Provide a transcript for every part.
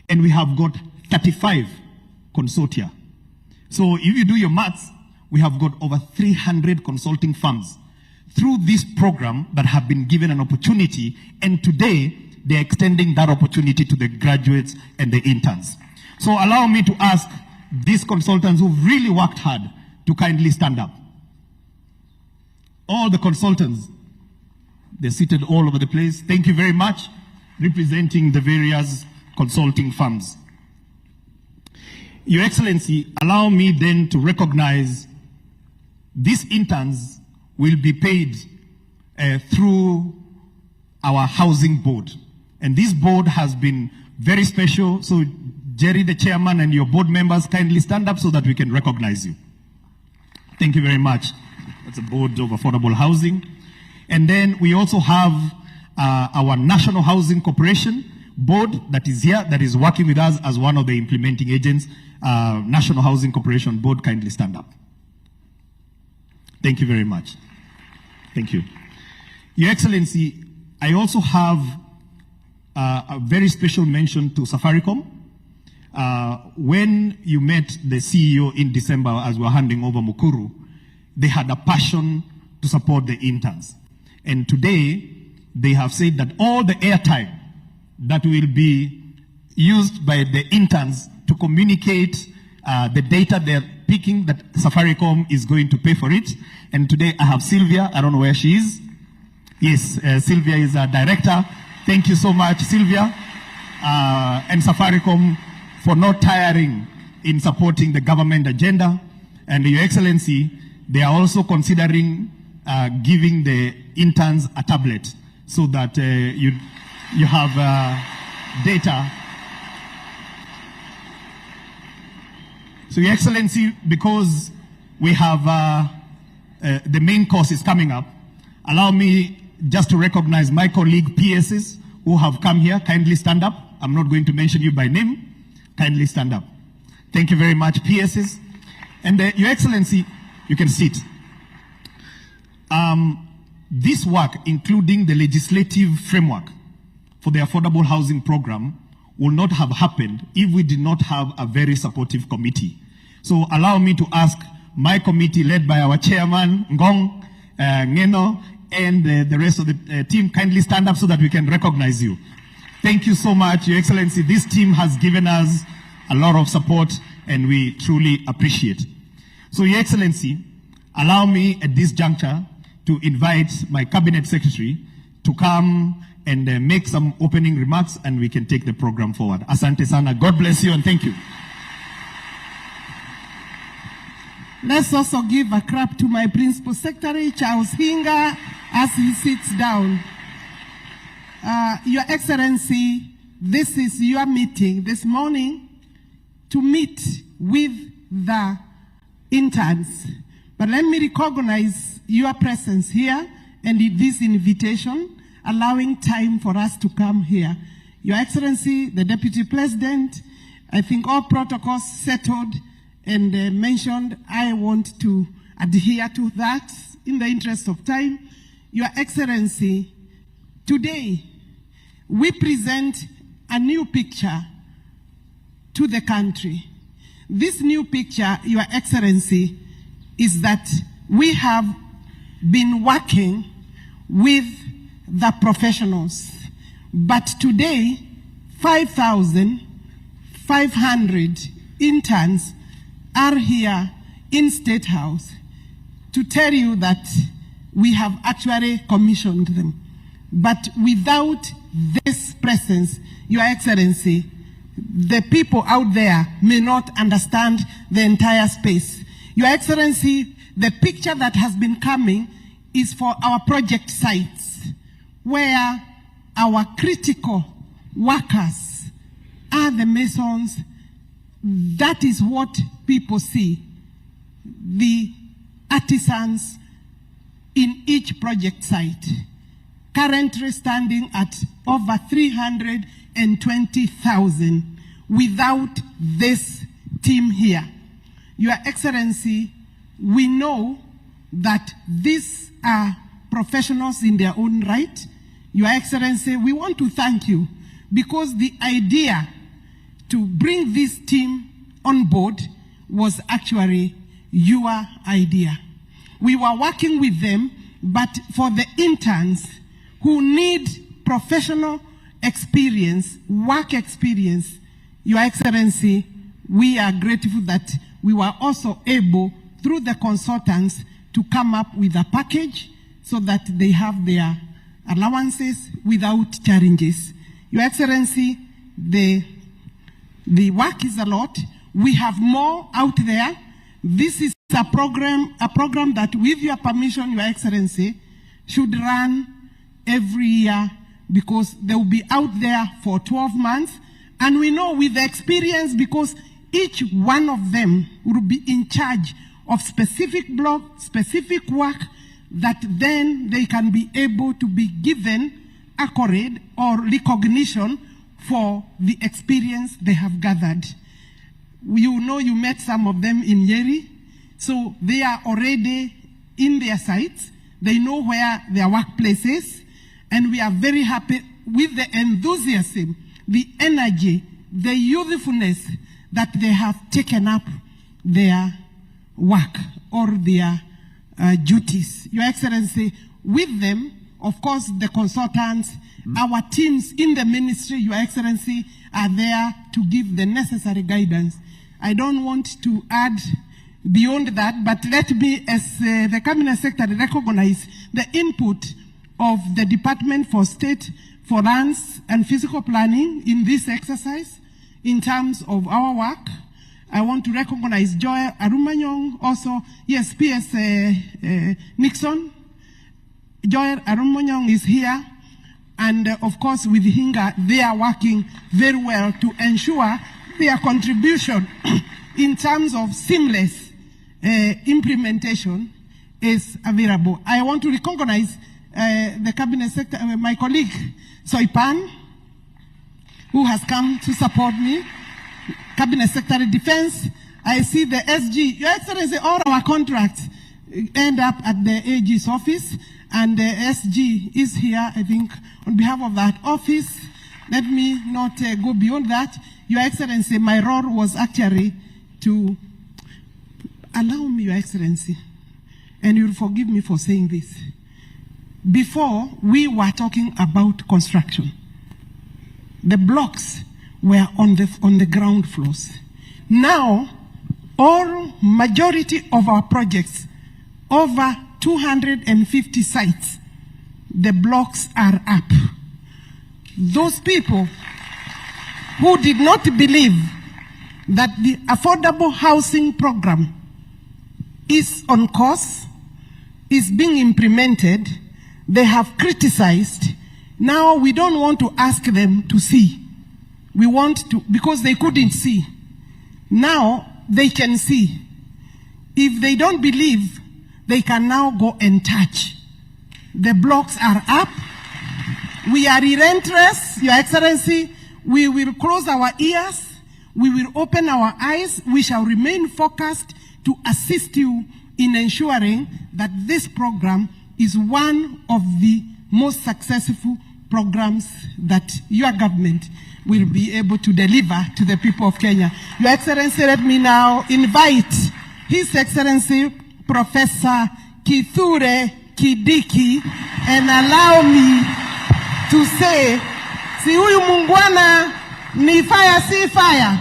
And we have got 35 consortia. So if you do your maths, we have got over 300 consulting firms through this program that have been given an opportunity, and today they're extending that opportunity to the graduates and the interns. So allow me to ask these consultants who've really worked hard to kindly stand up. All the consultants, they're seated all over the place. Thank you very much, representing the various consulting firms. Your Excellency, allow me then to recognize these interns will be paid through our housing board. And this board has been very special. So Jerry, the chairman, and your board members, kindly stand up so that we can recognize you. Thank you very much. That's a board of affordable housing. And then we also have our National Housing Corporation board that is here, that is working with us as one of the implementing agents. National Housing Corporation board, kindly stand up. Thank you very much. Thank you. Your Excellency, I also have a very special mention to Safaricom. When you met the CEO in December as we were handing over Mukuru, they had a passion to support the interns. And today, they have said that all the airtime that will be used by the interns to communicate the data they're picking, that Safaricom is going to pay for it. And today I have Sylvia. I don't know where she is. Yes, Sylvia is our director. Thank you so much, Sylvia. And Safaricom for not tiring in supporting the government agenda. And Your Excellency, they are also considering giving the interns a tablet so that you have data. So Your Excellency, because we have the main course is coming up, allow me just to recognize my colleague PSs who have come here. Kindly stand up. I'm not going to mention you by name. Kindly stand up. Thank you very much, PSs. And Your Excellency, you can sit. This work, including the legislative framework for the affordable housing program, will not have happened if we did not have a very supportive committee. So allow me to ask my committee, led by our chairman, Ngong, Ngeno, and the rest of the team, kindly stand up so that we can recognize you. Thank you so much, Your Excellency. This team has given us a lot of support, and we truly appreciate. So, Your Excellency, allow me at this juncture to invite my cabinet secretary to come and make some opening remarks, and we can take the program forward. Asante sana. God bless you, and thank you. Let's also give a clap to my Principal Secretary, Charles Hinga, as he sits down. Your Excellency, this is your meeting this morning to meet with the interns. But let me recognize your presence here and this invitation, allowing time for us to come here. Your Excellency, the Deputy President, I think all protocols settled and mentioned. I want to adhere to that in the interest of time. Your Excellency, today we present a new picture to the country. This new picture, Your Excellency, is that we have been working with the professionals, but today 5,500 interns are here in State House to tell you that we have actually commissioned them. But without this presence, Your Excellency, the people out there may not understand the entire space. Your Excellency, the picture that has been coming is for our project sites, where our critical workers are the masons. That is what people see, the artisans in each project site, currently standing at over 320,000 without this team here. Your Excellency, we know that these are professionals in their own right. Your Excellency, we want to thank you because the idea to bring this team on board was actually your idea. We were working with them, but for the interns who need professional experience, work experience, Your Excellency, we are grateful that we were also able, through the consultants, to come up with a package so that they have their allowances without challenges. Your Excellency, the work is a lot. We have more out there. This is a program that, with your permission, Your Excellency, should run every year, because they will be out there for 12 months. And we know with the experience, because each one of them will be in charge of specific block, specific work, that then they can be able to be given accolade or recognition for the experience they have gathered. You know, you met some of them in Nyeri, so they are already in their sites. They know where their workplace is, and we are very happy with the enthusiasm, the energy, the youthfulness that they have taken up their work or their duties. Your Excellency, with them, of course, the consultants, our teams in the ministry, Your Excellency, are there to give the necessary guidance. I don't want to add beyond that, but let me, as the Cabinet Secretary, recognize the input of the Department for State for Lands and Physical Planning in this exercise in terms of our work. I want to recognize Joy Arumanyong, also, yes, PS Nixon. Joy Arumanyong is here. And of course, with Hinga, they are working very well to ensure their contribution in terms of seamless implementation is available. I want to recognize the Cabinet Secretary, my colleague, Soipan, who has come to support me. Cabinet Secretary Defense, I see the SG. Your Excellency, all our contracts end up at the AG's office, and the SG is here, I think, on behalf of that office. Let me not go beyond that. Your Excellency, my role was actually to allow me, Your Excellency, and you'll forgive me for saying this. Before, we were talking about construction. The blocks were on the ground floors. Now, majority of our projects, over 250 sites, the blocks are up. Those people who did not believe that the affordable housing program is on course, is being implemented, they have criticized. Now we don't want to ask them to see. We want to, because they couldn't see. Now they can see. If they don't believe, they can now go and touch. The blocks are up. We are relentless, Your Excellency. We will close our ears. We will open our eyes. We shall remain focused to assist you in ensuring that this program is one of the most successful programs that your government will be able to deliver to the people of Kenya. Your Excellency, let me now invite His Excellency Professor Kithure Kindiki, and allow me to say, si huyu mungwana ni fire si fire,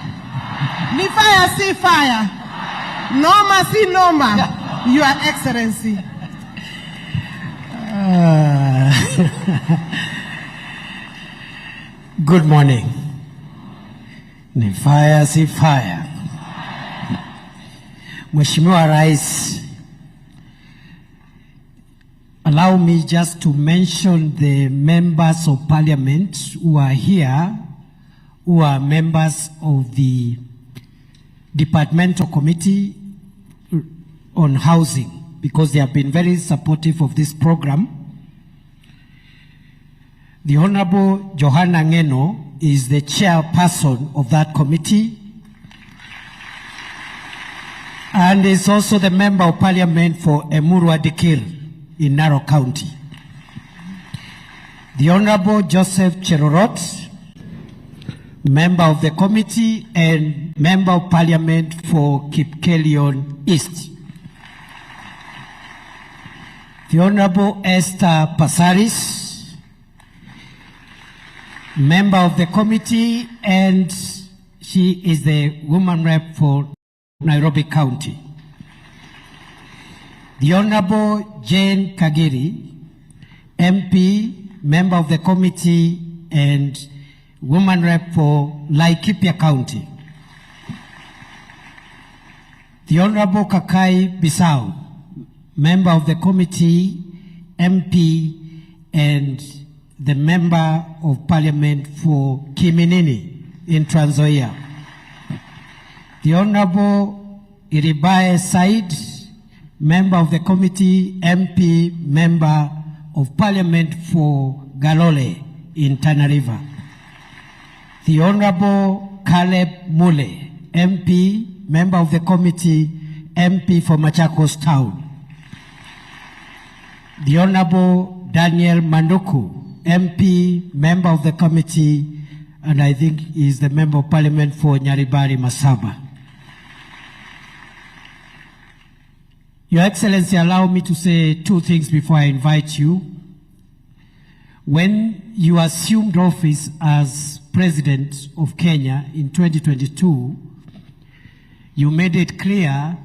ni fire si fire, noma si noma, Your Excellency. Good morning. Ni fire si fire. Mheshimiwa Rais, allow me just to mention the members of parliament who are here, who are members of the Departmental Committee on Housing, because they have been very supportive of this program. The Honorable Johanna Ngeno is the chairperson of that committee, and is also the member of parliament for Emurua Dikir in Narok County. The Honorable Joseph Cherorot, Member of the committee and Member of Parliament for Kipkelion East. The Honorable Esther Passaris, Member of the committee, and she is the woman rep for Nairobi County. The Honorable Jane Kagiri, MP, Member of the committee, and woman rep for Laikipia County. The Honorable Kakai Bissau, Member of the committee, MP, and the Member of Parliament for Kiminini in Trans Nzoia. The Honorable Iribae Said, Member of the committee, MP, Member of Parliament for Galole in Tana River. The Honorable Caleb Mule, MP, Member of the committee, MP for Machakos Town. The Honorable Daniel Manduku, MP, Member of the committee, and I think he is the Member of Parliament for Nyaribari Masaba. Your Excellency, allow me to say two things before I invite you. When you assumed office as President of Kenya in 2022, you made it clear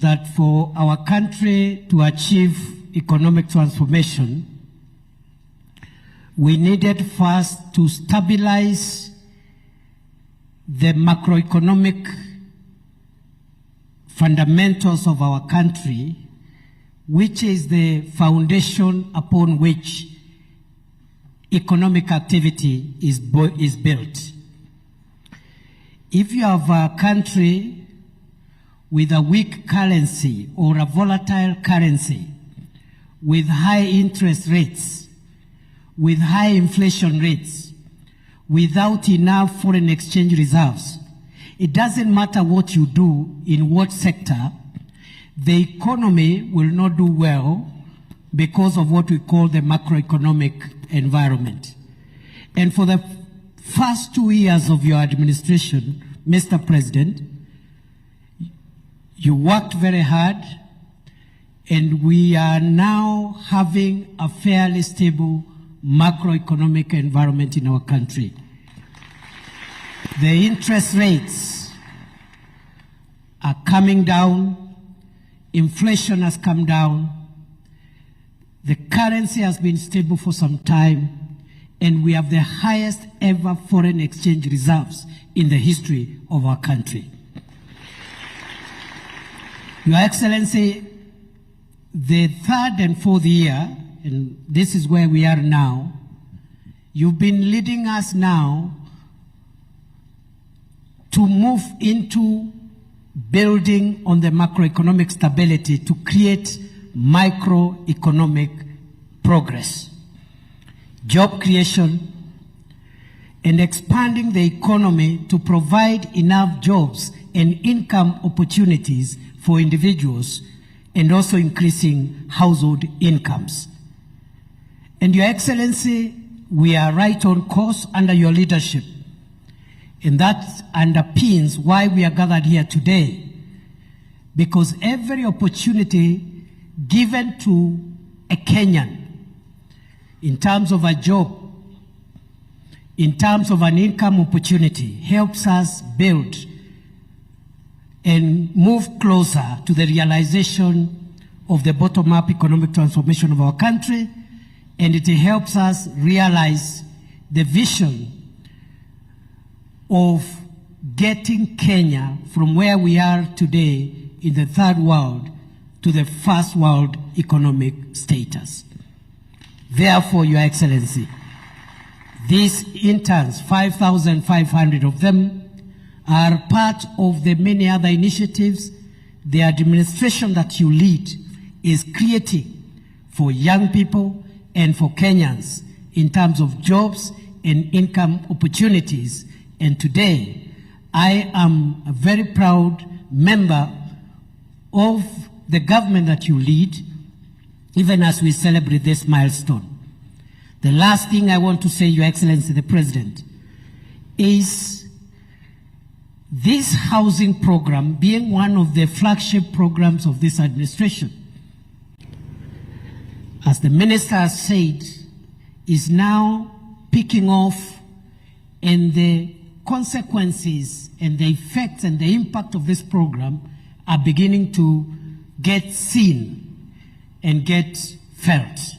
that for our country to achieve economic transformation, we needed first to stabilize the macroeconomic fundamentals of our country, which is the foundation upon which economic activity is built. If you have a country with a weak currency or a volatile currency, with high interest rates, with high inflation rates, without enough foreign exchange reserves, it doesn't matter what you do in what sector, the economy will not do well because of what we call the macroeconomic environment. And for the first 2 years of your administration, Mr. President, you worked very hard, and we are now having a fairly stable macroeconomic environment in our country. The interest rates are coming down, inflation has come down, the currency has been stable for some time, and we have the highest ever foreign exchange reserves in the history of our country. Your Excellency, the third and fourth year, and this is where we are now, you've been leading us now to move into building on the macroeconomic stability to create microeconomic progress, job creation, and expanding the economy to provide enough jobs and income opportunities for individuals, and also increasing household incomes. And Your Excellency, we are right on course under your leadership. And that underpins why we are gathered here today. Because every opportunity given to a Kenyan in terms of a job, in terms of an income opportunity, helps us build and move closer to the realization of the bottom-up economic transformation of our country, and it helps us realize the vision of getting Kenya from where we are today in the third world to the first world economic status. Therefore, Your Excellency, these interns, 5,500 of them, are part of the many other initiatives the administration that you lead is creating for young people and for Kenyans in terms of jobs and income opportunities. And today, I am a very proud member of the government that you lead, even as we celebrate this milestone. The last thing I want to say, Your Excellency the President, is this housing program being one of the flagship programs of this administration. As the minister has said, is now picking off, and the consequences and the effects and the impact of this program are beginning to get seen and get felt.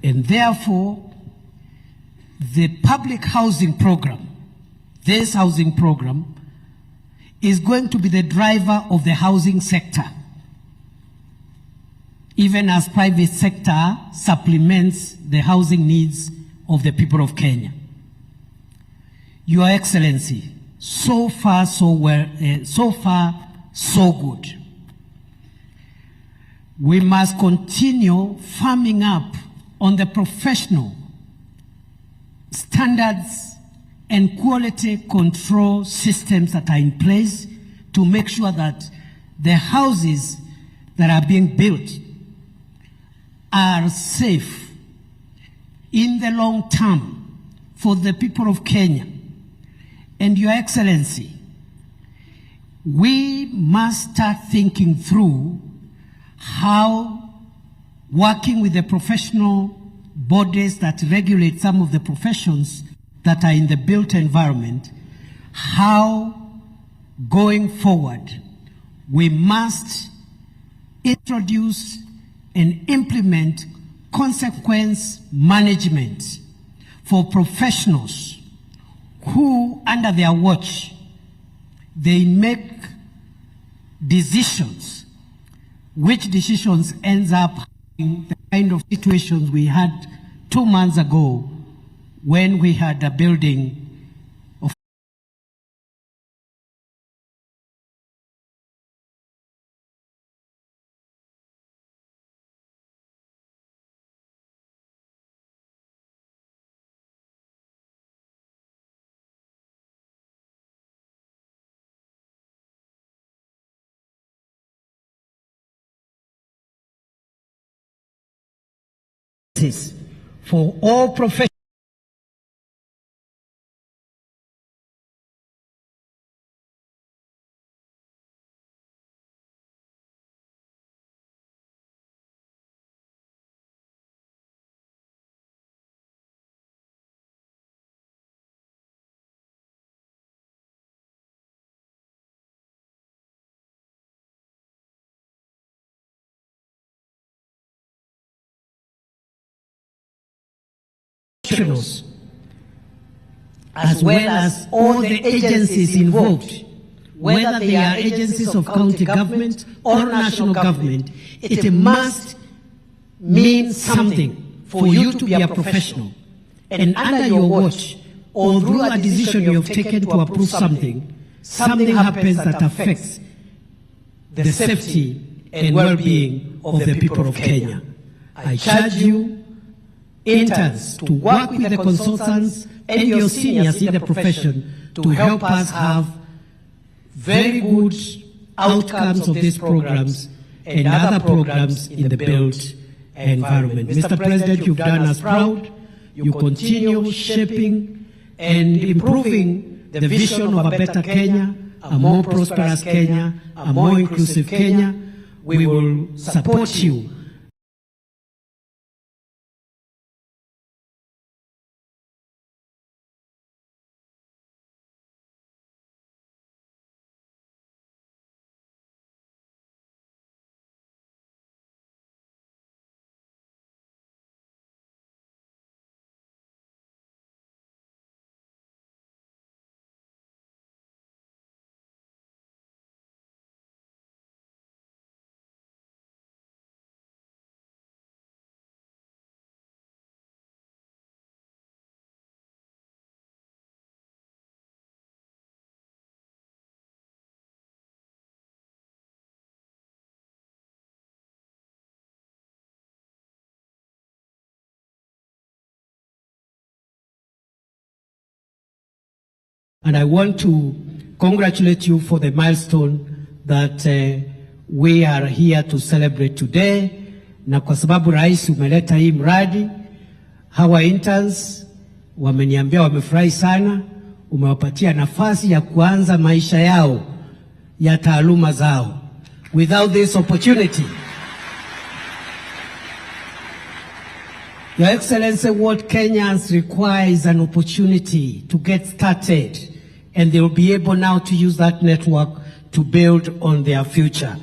And therefore, the public housing program, this housing program, is going to be the driver of the housing sector, even as private sector supplements the housing needs of the people of Kenya. Your Excellency, so far so good. We must continue farming up on the professional standards and quality control systems that are in place to make sure that the houses that are being built are safe in the long term for the people of Kenya. And Your Excellency, we must start thinking through how, working with the professional bodies that regulate some of the professions that are in the built environment, how going forward we must introduce and implement consequence management for professionals who, under their watch, they make decisions, which decisions ends up having the kind of situations we had 2 months ago when we had a building of for all professionals. As well as all the agencies involved, whether they are agencies of county government or national government, it must mean something for you to be a professional. And under your watch, or through a decision you have taken to approve something, something happens that affects the safety and well-being of the people of Kenya. I charge you, interns, to work with the consultants and your seniors in the profession to help us have very good outcomes of these programs and other programs in the built environment. Mr. President, you've done us proud. You continue shaping and improving the vision of a better Kenya, a more prosperous Kenya, a more inclusive Kenya. We will support you. And I want to congratulate you for the milestone that we are here to celebrate today. Na kwa sababu rais umeleta hii mradi, our interns wameniambia wamefurahi sana, umewapatia nafasi ya kuanza maisha yao ya taaluma zao. Without this opportunity, Your Excellency, what Kenyans require is an opportunity to get started, and they will be able now to use that network to build on their future.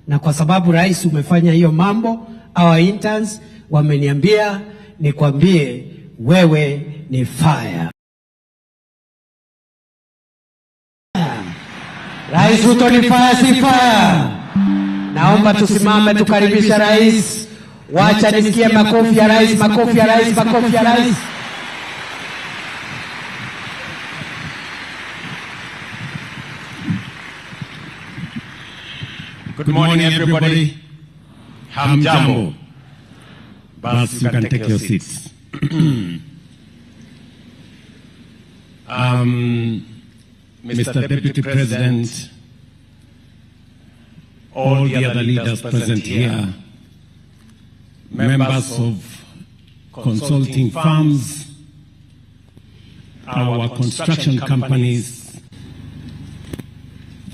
Na kwa sababu rais umefanya hiyo mambo, our interns wameniambia nikwambie wewe ni fire. Rais Ruto ni fire, si fire. Naomba tusimame tukaribisha rais. Wacha nisikie makofi ya rais, makofi ya rais, makofi ya rais. Good morning, everybody. Hamjambo. Bas, you can take your seats. Mr. Deputy President, all the other leaders present here, members of consulting firms, our construction companies,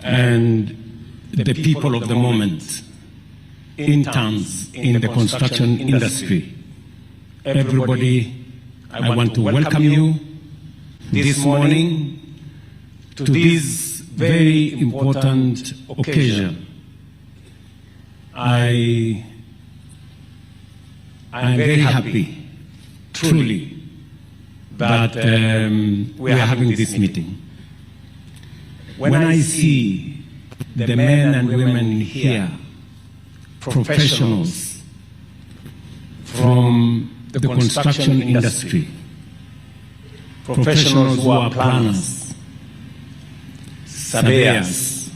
and the people of the moment, interns in the construction industry. Everybody, I want to welcome you this morning to this very important occasion. I am very happy, truly, that we are having this meeting. When I see the men and women here, professionals from the construction industry, professionals who are planners, surveyors,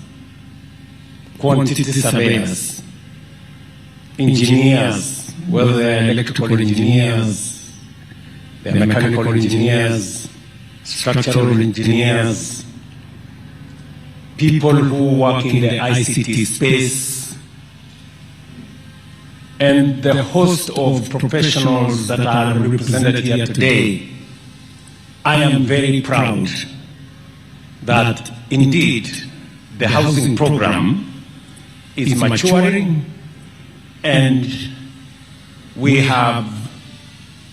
quantity surveyors, engineers, whether they're electrical engineers, they're mechanical engineers, structural engineers, people who work in the ICT space, and the host of professionals that are represented here today. I am very proud that indeed the housing program is maturing, and we have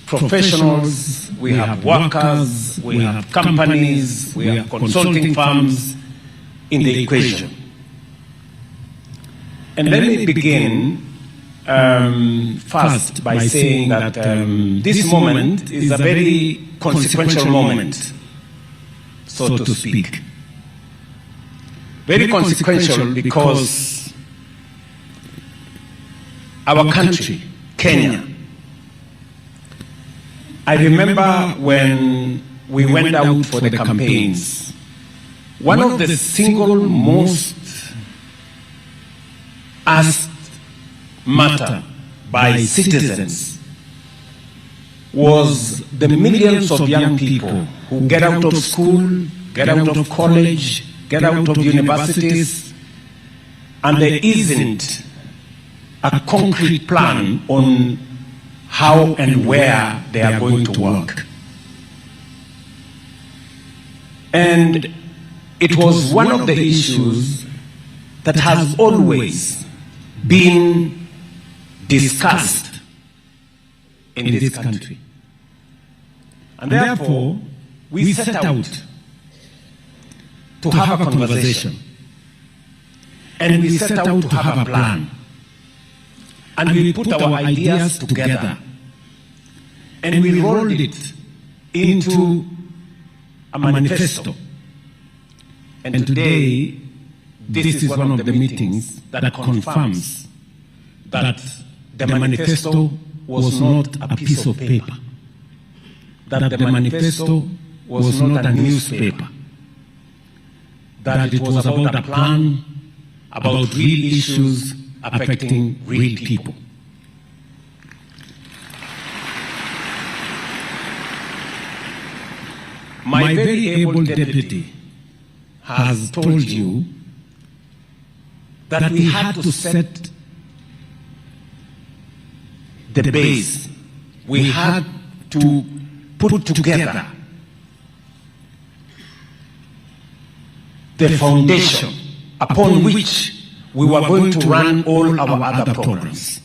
professionals, we have workers, we have companies, we have consulting firms in the equation. And let me begin first by saying that this moment is a very consequential moment, so to speak. Very consequential because our country, Kenya, I remember when we went out for the campaigns, one of the single most asked matter by citizens was the millions of young people who get out of school, get out of college, get out of universities, and there isn't a concrete plan on how and where they are going to work. And it was one of the issues that has always been discussed in this country. And therefore, we set out to have a conversation. And we set out to have a plan. And we put our ideas together. And we rolled it into a manifesto. And today, this is one of the meetings that confirms that the manifesto was not a piece of paper, that the manifesto was not a newspaper, that it was about a plan, about real issues affecting real people. My very able deputy has told you that we had to set the base. We had to put together the foundation upon which we were going to run all our other programs.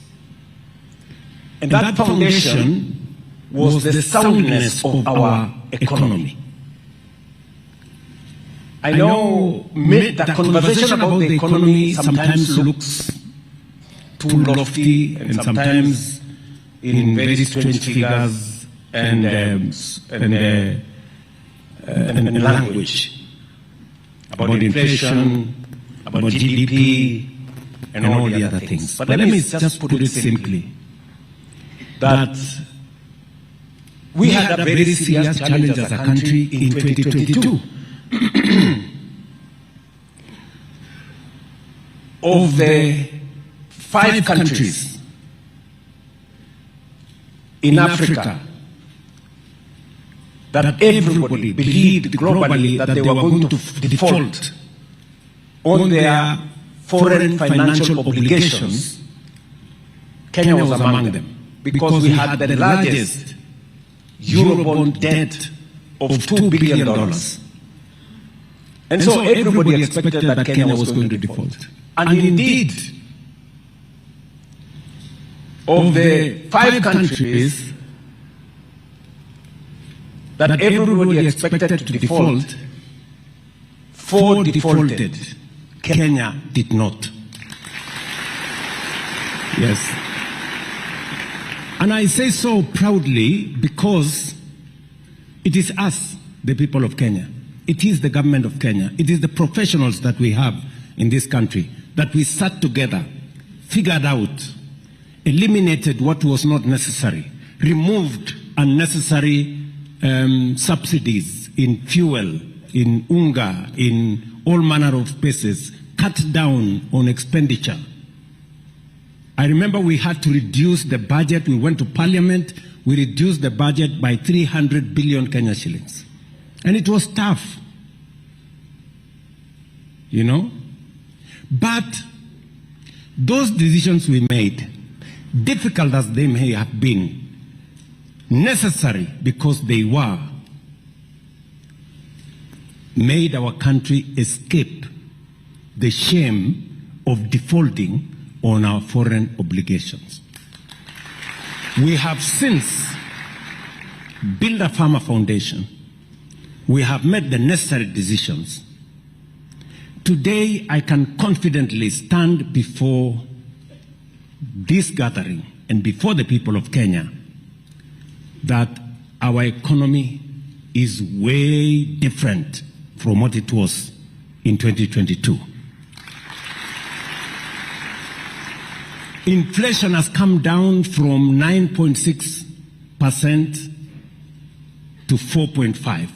And that foundation was the soundness of our economy. I know the conversation about the economy sometimes looks too lofty and sometimes in very strange figures and language about inflation, about GDP, and all the other things. But let me just put it simply, that we had a very serious challenge as a country in 2022. Of the 5 countries in Africa that everybody believed globally that they were going to default on their foreign financial obligations, Kenya was among them, because we had the largest Eurobond debt of $2 billion. And so everybody expected that Kenya was going to default. And indeed, of the 5 countries that everybody expected to default, 4 defaulted. Kenya did not. Yes. And I say so proudly because it is us, the people of Kenya. It is the government of Kenya. It is the professionals that we have in this country that we sat together, figured out, eliminated what was not necessary, removed unnecessary subsidies in fuel, in unga, in all manner of spaces, cut down on expenditure. I remember we had to reduce the budget. We went to parliament. We reduced the budget by 300 billion Kenya shillings. And it was tough, you know. But those decisions we made, difficult as they may have been, necessary because they were, made our country escape the shame of defaulting on our foreign obligations. We have since built a firmer foundation. We have made the necessary decisions. Today, I can confidently stand before this gathering and before the people of Kenya that our economy is way different from what it was in 2022. Inflation has come down from 9.6% to 4.5%.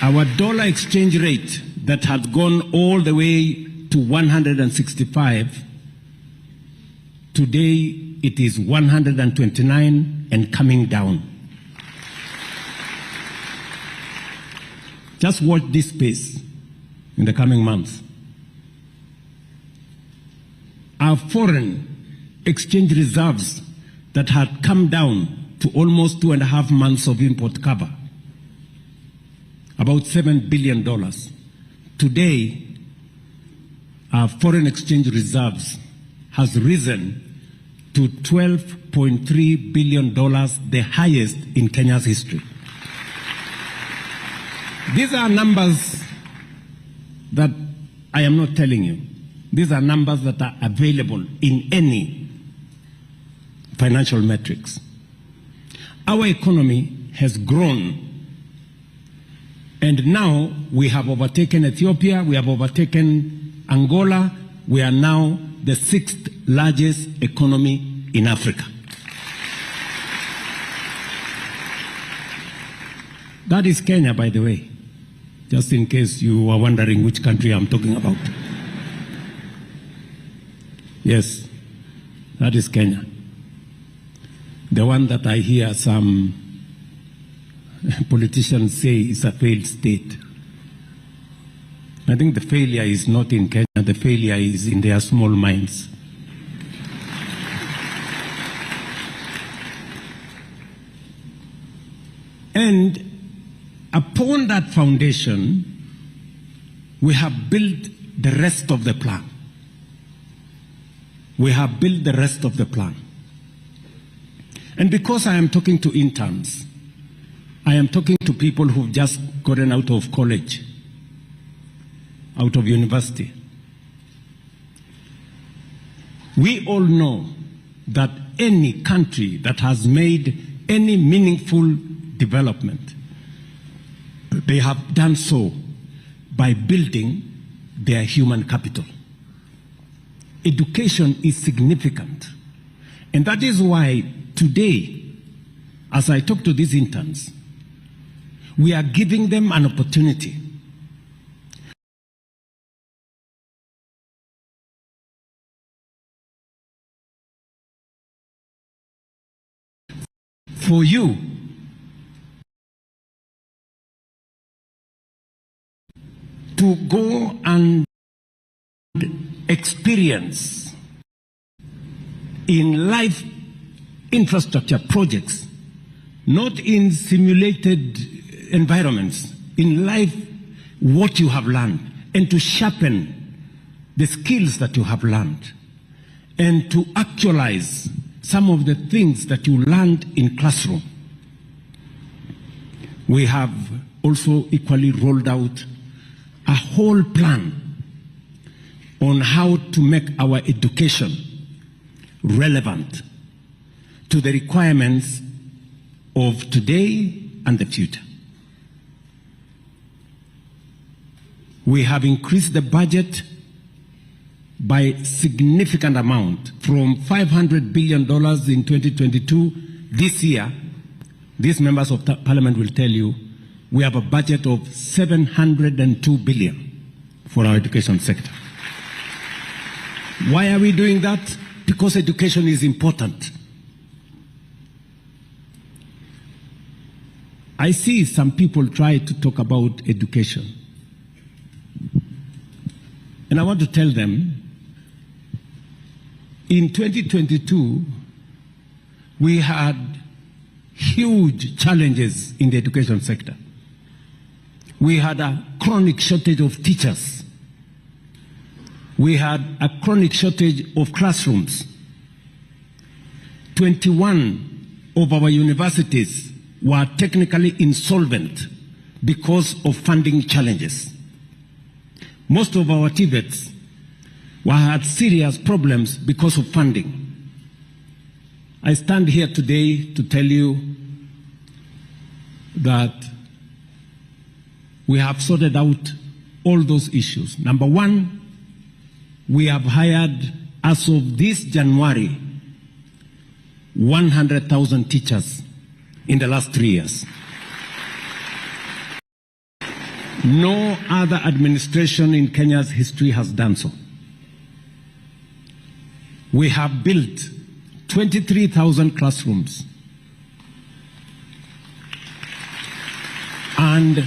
Our dollar exchange rate that had gone all the way to 165, today it is 129 and coming down. Just watch this space in the coming months. Our foreign exchange reserves that had come down to almost 2.5 months of import cover, about $7 billion. Today, our foreign exchange reserves has risen to $12.3 billion, the highest in Kenya's history. These are numbers that I am not telling you. These are numbers that are available in any financial metrics. Our economy has grown, and now we have overtaken Ethiopia, we have overtaken Angola. We are now the 6th largest economy in Africa. That is Kenya, by the way, just in case you are wondering which country I'm talking about. Yes, that is Kenya. The one that I hear some politicians say is a failed state. I think the failure is not in Kenya, the failure is in their small minds. And upon that foundation, we have built the rest of the plan. We have built the rest of the plan. And because I am talking to interns, I am talking to people who've just gotten out of college, out of university. We all know that any country that has made any meaningful development, they have done so by building their human capital. Education is significant. And that is why today, as I talk to these interns, we are giving them an opportunity for you to go and experience in life infrastructure projects, not in simulated environments, in life what you have learned, and to sharpen the skills that you have learned, and to actualize some of the things that you learned in classroom. We have also equally rolled out a whole plan on how to make our education relevant to the requirements of today and the future. We have increased the budget by significant amount from $500 billion in 2022. This year, these members of parliament will tell you, we have a budget of $702 billion for our education sector. Why are we doing that? Because education is important. I see some people try to talk about education. And I want to tell them, in 2022, we had huge challenges in the education sector. We had a chronic shortage of teachers. We had a chronic shortage of classrooms. 21 of our universities were technically insolvent because of funding challenges. Most of our TVETs had serious problems because of funding. I stand here today to tell you that we have sorted out all those issues. Number one, we have hired, as of this January, 100,000 teachers in the last 3 years. No other administration in Kenya's history has done so. We have built 23,000 classrooms. And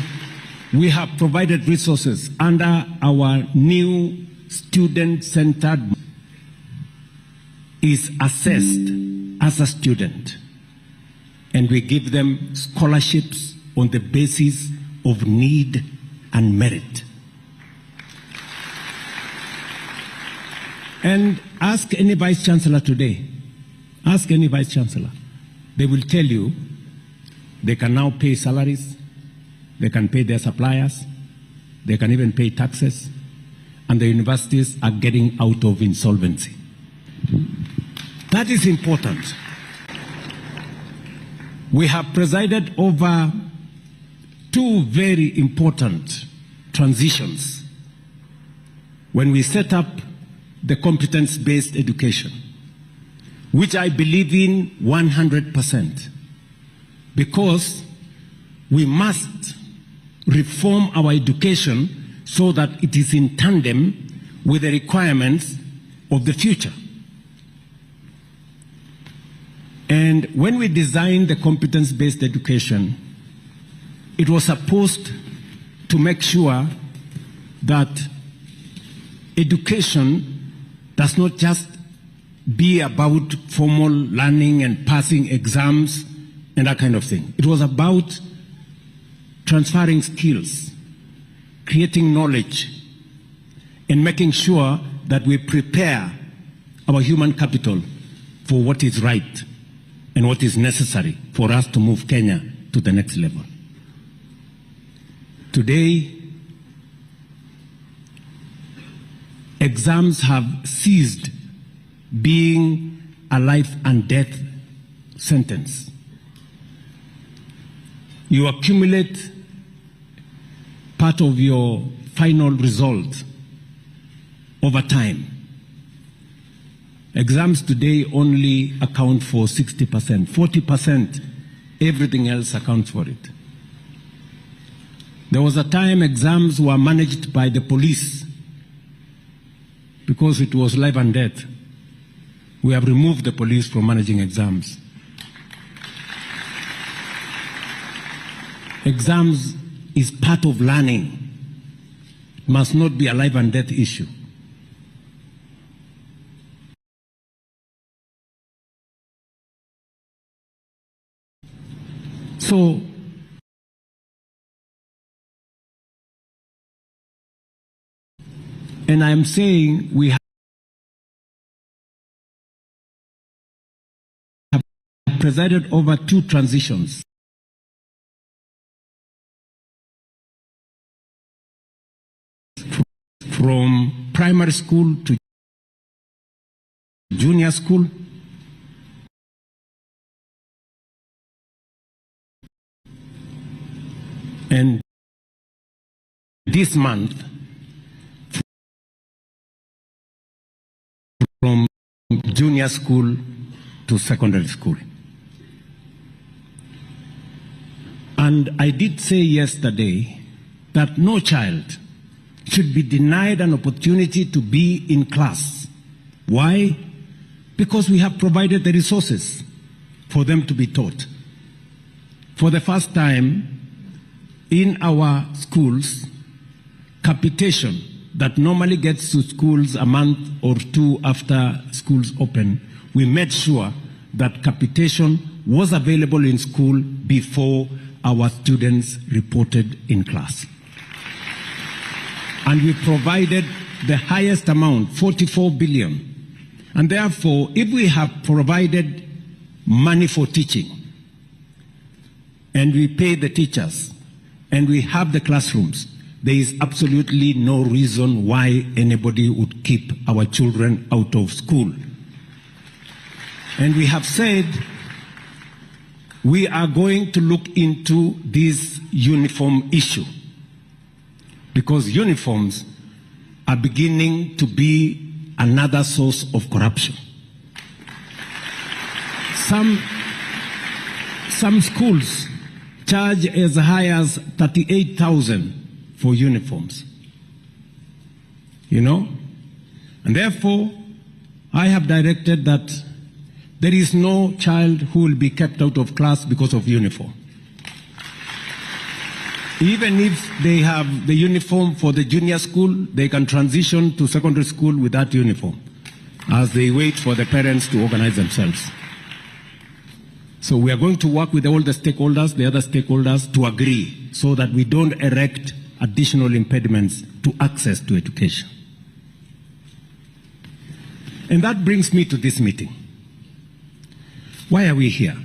we have provided resources under our new student-centered is assessed as a student. And we give them scholarships on the basis of need and merit. And ask any vice chancellor today, ask any vice chancellor, they will tell you they can now pay salaries, they can pay their suppliers, they can even pay taxes, and the universities are getting out of insolvency. That is important. We have presided over two very important transitions when we set up the competence-based education, which I believe in 100%, because we must reform our education so that it is in tandem with the requirements of the future. And when we designed the competence-based education, it was supposed to make sure that education does not just be about formal learning and passing exams and that kind of thing. It was about transferring skills, creating knowledge, and making sure that we prepare our human capital for what is right and what is necessary for us to move Kenya to the next level. Today, exams have ceased being a life and death sentence. You accumulate part of your final result over time. Exams today only account for 60%. 40%, everything else accounts for it. There was a time exams were managed by the police because it was life and death. We have removed the police from managing exams. Exams is part of learning. It must not be a life and death issue. So, and I'm saying we have presided over 2 transitions. From primary school to junior school. And this month, from junior school to secondary school. And I did say yesterday that no child should be denied an opportunity to be in class. Why? Because we have provided the resources for them to be taught. For the first time in our schools, capitation that normally gets to schools a month or 2 after schools open, we made sure that capitation was available in school before our students reported in class. And we provided the highest amount, 44 billion. And therefore, if we have provided money for teaching, and we pay the teachers, and we have the classrooms, there is absolutely no reason why anybody would keep our children out of school. And we have said we are going to look into this uniform issue, because uniforms are beginning to be another source of corruption. Some schools charge as high as 38,000 for uniforms. You know? And therefore, I have directed that there is no child who will be kept out of class because of uniform. Even if they have the uniform for the junior school, they can transition to secondary school with that uniform as they wait for the parents to organize themselves. So we are going to work with all the stakeholders, the other stakeholders, to agree so that we don't erect additional impediments to access to education. And that brings me to this meeting. Why are we here?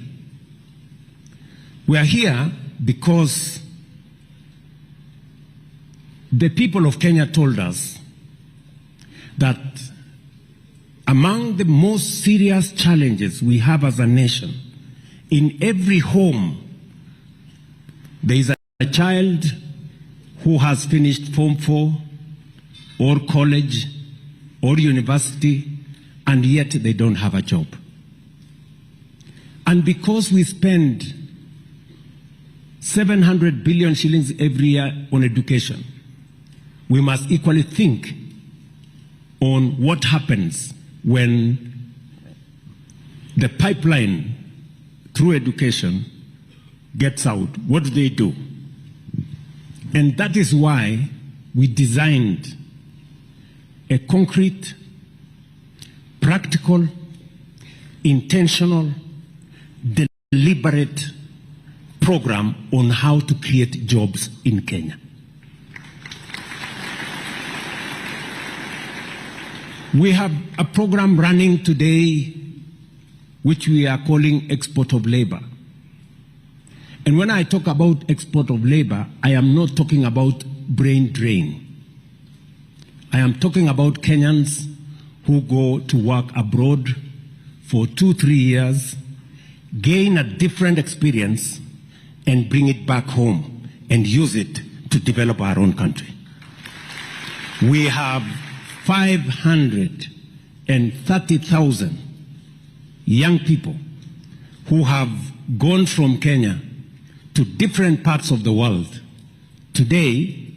We are here because the people of Kenya told us that among the most serious challenges we have as a nation, in every home, there is a child who has finished Form 4 or college or university, and yet they don't have a job. And because we spend 700 billion shillings every year on education, we must equally think on what happens when the pipeline through education gets out. What do? And that is why we designed a concrete, practical, intentional, deliberate program on how to create jobs in Kenya. We have a program running today which we are calling export of labor. And when I talk about export of labor, I am not talking about brain drain. I am talking about Kenyans who go to work abroad for 2-3 years, gain a different experience, and bring it back home and use it to develop our own country. We have 530,000 young people who have gone from Kenya to different parts of the world. Today,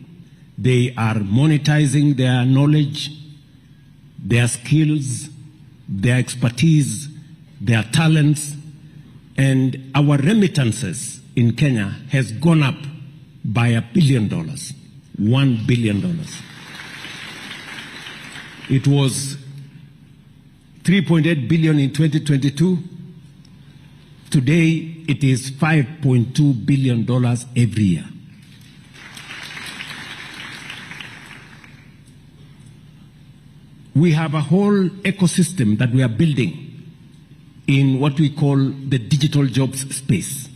they are monetizing their knowledge, their skills, their expertise, their talents, and our remittances in Kenya has gone up by $1 billion, $1 billion. It was 3.8 billion in 2022. Today, it is $5.2 billion every year. We have a whole ecosystem that we are building in what we call the digital jobs space.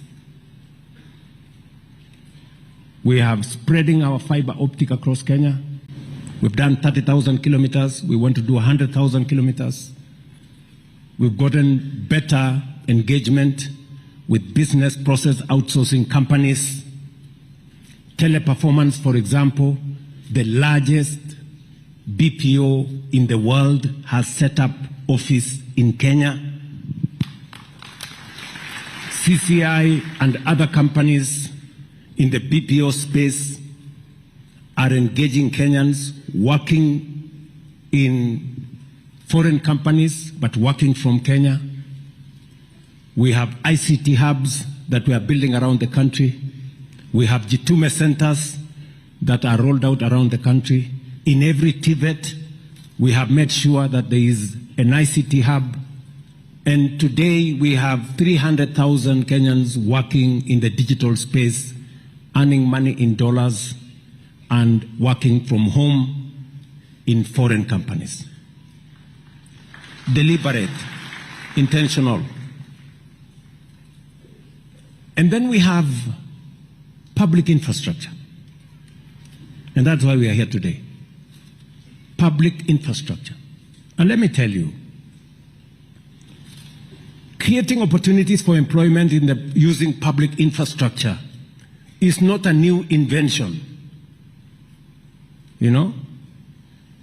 We have spreading our fiber optic across Kenya. We've done 30,000 kilometers. We want to do 100,000 kilometers. We've gotten better engagement with business process outsourcing companies. Teleperformance, for example, the largest BPO in the world, has set up office in Kenya. CCI and other companies in the BPO space are engaging Kenyans working in foreign companies, but working from Kenya. We have ICT hubs that we are building around the country. We have Jitume centers that are rolled out around the country. In every TVET, we have made sure that there is an ICT hub. And today we have 300,000 Kenyans working in the digital space, earning money in dollars and working from home in foreign companies. Deliberate, intentional. And then we have public infrastructure. And that's why we are here today. Public infrastructure. And let me tell you, creating opportunities for employment using public infrastructure is not a new invention. You know,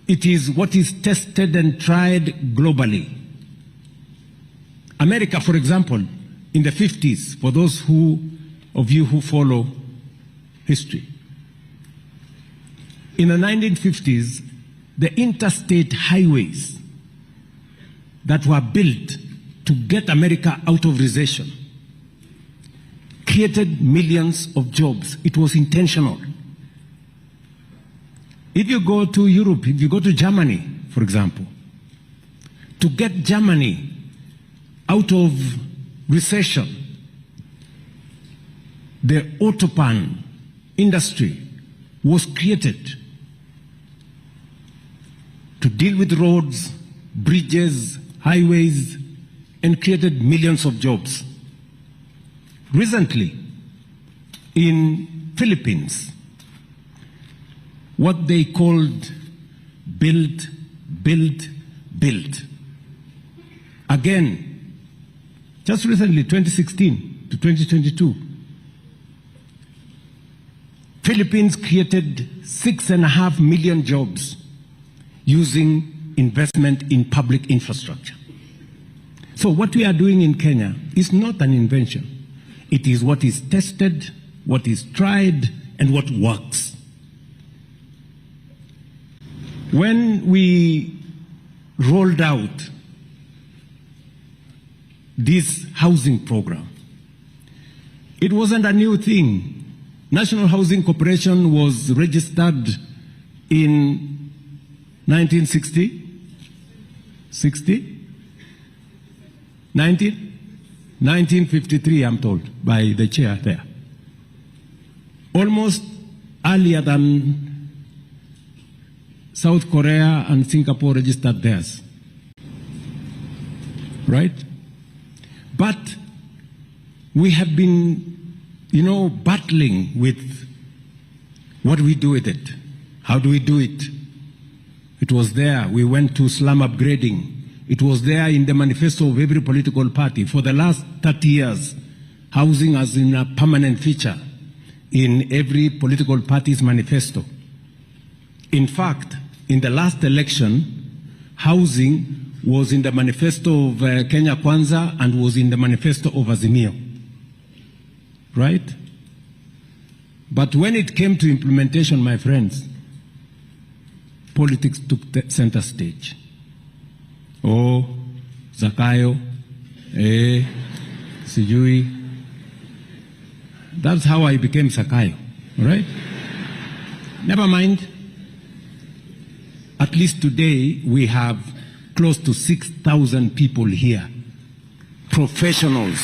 it is what is tested and tried globally. America, for example, in the 50s, for those of you who follow history, in the 1950s, the interstate highways that were built to get America out of recession created millions of jobs. It was intentional. If you go to Europe, if you go to Germany, for example, to get Germany out of recession, the Autobahn industry was created to deal with roads, bridges, highways, and created millions of jobs. Recently, in Philippines, what they called build, build, build. Again, just recently, 2016 to 2022, Philippines created 6.5 million jobs using investment in public infrastructure. So what we are doing in Kenya is not an invention. It is what is tested, what is tried, and what works. When we rolled out this housing program, it wasn't a new thing. National Housing Corporation was registered in 1960? 1953, I'm told, by the chair there. almost earlier than South Korea and Singapore registered theirs. Right? But we have been, battling with what do we do with it? How do we do it? It was there. We went to slum upgrading. It was there in the manifesto of every political party. For the last 30 years, housing has been a permanent feature in every political party's manifesto. In fact, in the last election, housing was in the manifesto of Kenya Kwanza and was in the manifesto of Azimio. Right? But when it came to implementation, my friends, politics took the center stage. Oh, Zakayo, Sijui. That's how I became Zakayo, right? Never mind. At least today we have close to 6,000 people here, professionals,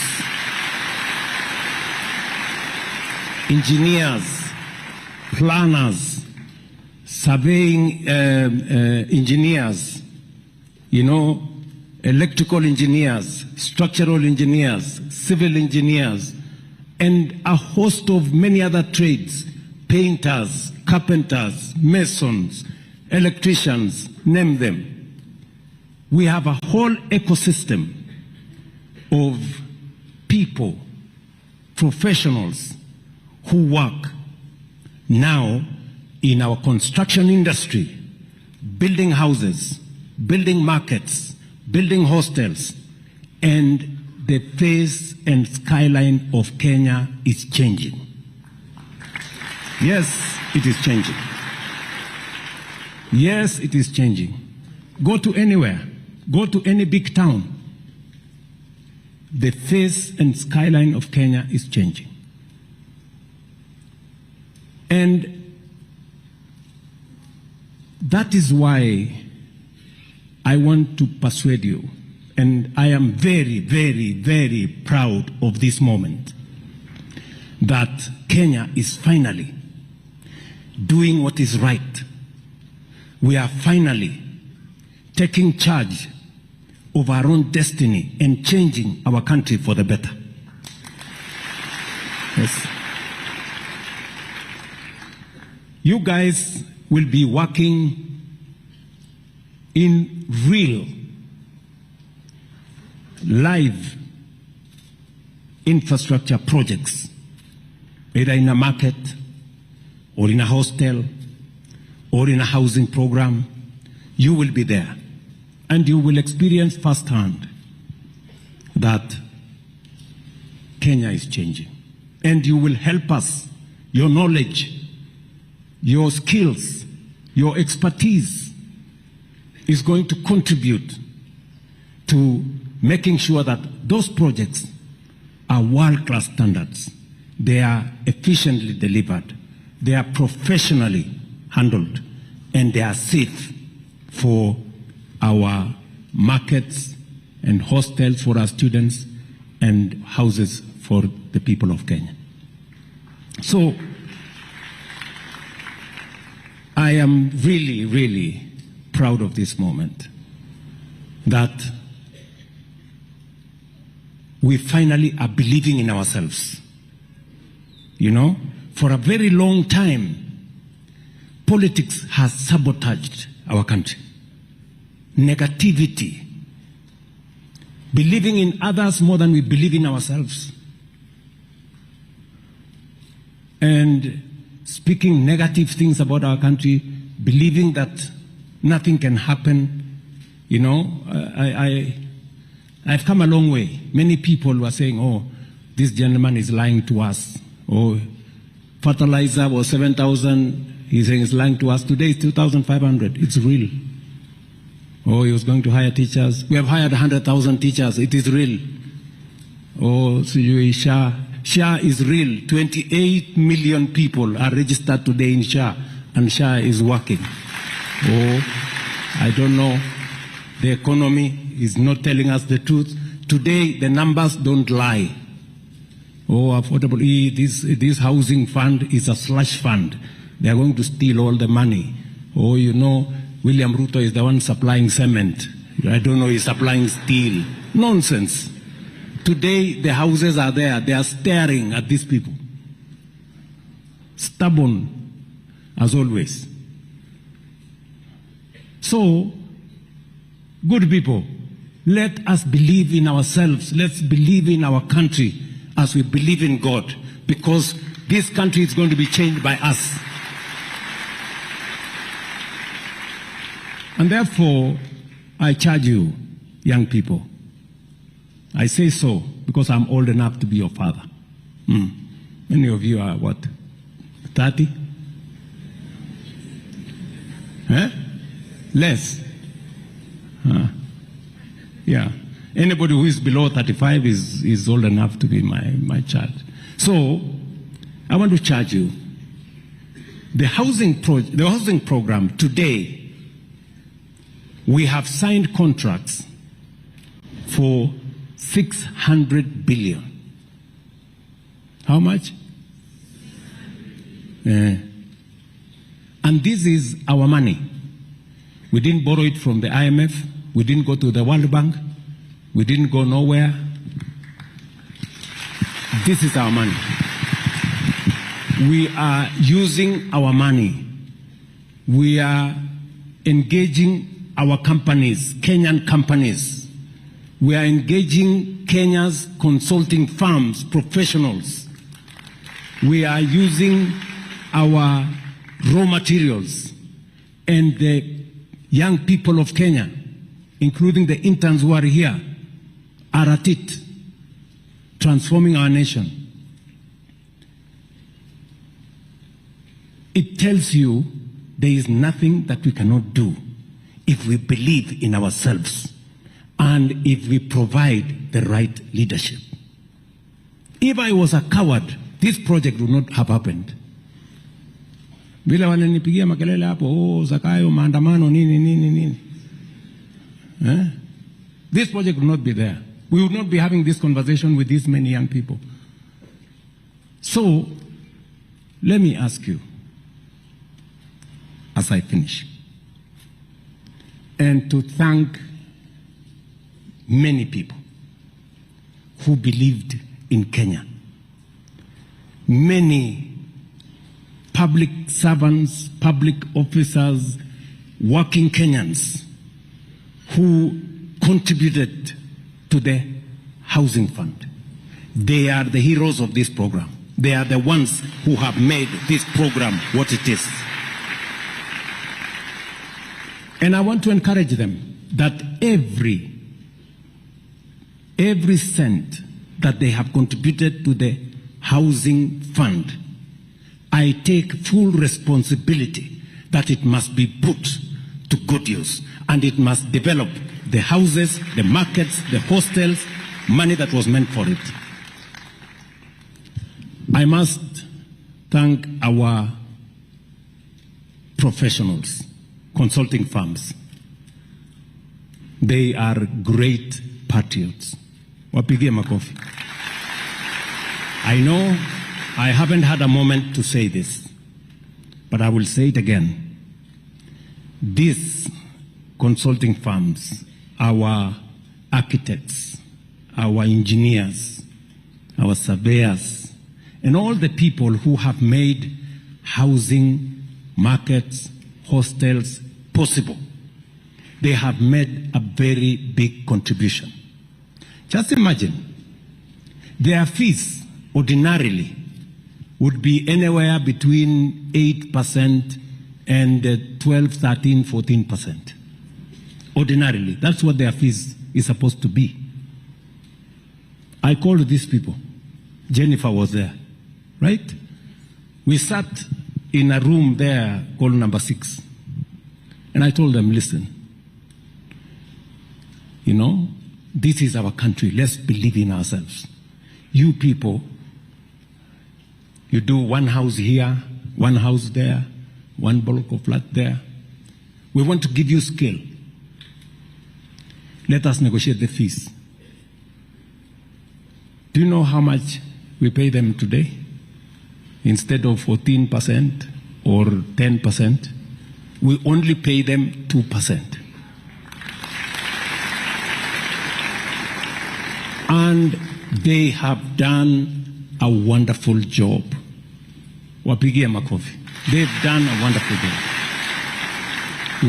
engineers, planners, surveying engineers, electrical engineers, structural engineers, civil engineers, and a host of many other trades, painters, carpenters, masons, electricians, name them. We have a whole ecosystem of people, professionals who work now in our construction industry, building houses, building markets, building hostels, and the face and skyline of Kenya is changing. Yes, it is changing. Yes, it is changing. Go to anywhere, go to any big town. The face and skyline of Kenya is changing. And that is why I want to persuade you, and I am very, very, very proud of this moment, that Kenya is finally doing what is right. We are finally taking charge of our own destiny and changing our country for the better. Yes. You guys will be working in real, live infrastructure projects, either in a market or in a hostel or in a housing program. You will be there and you will experience firsthand that Kenya is changing. And you will help us. Your knowledge, your skills, your expertise is going to contribute to making sure that those projects are world-class standards. They are efficiently delivered. They are professionally handled. And they are safe for our markets and hostels for our students and houses for the people of Kenya. So I am really, really proud of this moment, that we finally are believing in ourselves. For a very long time, politics has sabotaged our country. Negativity, believing in others more than we believe in ourselves, and speaking negative things about our country, believing that nothing can happen. I've come a long way. Many people were saying, oh, this gentleman is lying to us. Oh, fertilizer was 7,000. He's saying he's lying to us. Today it's 2,500. It's real. Oh, he was going to hire teachers. We have hired 100,000 teachers. It is real. Oh, SHA is real. 28 million people are registered today in SHA, and SHA is working. Oh, I don't know. The economy is not telling us the truth. Today, the numbers don't lie. Oh, affordable, this housing fund is a slush fund. They are going to steal all the money. Oh, you know, William Ruto is the one supplying cement. I don't know, he's supplying steel. Nonsense. Today, the houses are there. They are staring at these people. Stubborn, as always. So, good people, let us believe in ourselves. Let's believe in our country as we believe in God, because this country is going to be changed by us. And therefore, I charge you, young people. I say so because I'm old enough to be your father. Many of you are what? 30? Less? Yeah. Anybody who is below 35 is old enough to be my child. So, I want to charge you. The housing program today, we have signed contracts for 600 billion. How much? And this is our money. We didn't borrow it from the IMF. We didn't go to the World Bank. We didn't go nowhere. This is our money. We are using our money. We are engaging our companies, Kenyan companies. We are engaging Kenya's consulting firms, professionals. We are using our raw materials, and the young people of Kenya, including the interns who are here, are at it, transforming our nation. It tells you there is nothing that we cannot do if we believe in ourselves and if we provide the right leadership. If I was a coward, this project would not have happened. Vile wananipigia makelele hapo, oh, Zakayo, maandamano, nini. This project would not be there. We would not be having this conversation with these many young people. So, let me ask you, as I finish, and to thank many people who believed in Kenya. Many public servants, public officers, working Kenyans who contributed to the housing fund. They are the heroes of this program. They are the ones who have made this program what it is. And I want to encourage them that every cent that they have contributed to the housing fund, I take full responsibility that it must be put to good use, and it must develop the houses, the markets, the hostels, money that was meant for it. I must thank our professionals, consulting firms. They are great patriots. Wapigie makofi. I know I haven't had a moment to say this, but I will say it again. These consulting firms, our architects, our engineers, our surveyors, and all the people who have made housing, markets, hostels possible, they have made a very big contribution. Just imagine, their fees ordinarily would be anywhere between 8% and 12, 13, 14%. Ordinarily, that's what their fees is supposed to be. I called these people. Jennifer was there, right? We sat in a room there called number 6. And I told them, listen, you know, this is our country. Let's believe in ourselves. You people, you do one house here, one house there, one block of flat there. We want to give you skill. Let us negotiate the fees. Do you know how much we pay them today. Instead of 14% or 10%, we only pay them 2%. And they have done a wonderful job. Wapigie makofi. They've done a wonderful job.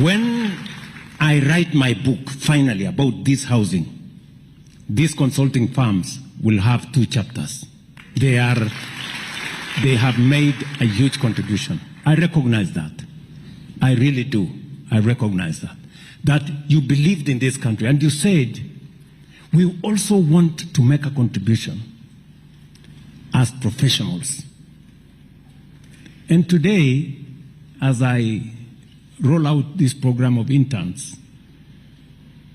When I write my book, finally, about this housing, these consulting firms will have 2 chapters. They have made a huge contribution. I recognize that. I really do. I recognize that. That you believed in this country and you said, we also want to make a contribution as professionals. And today, as I roll out this program of interns,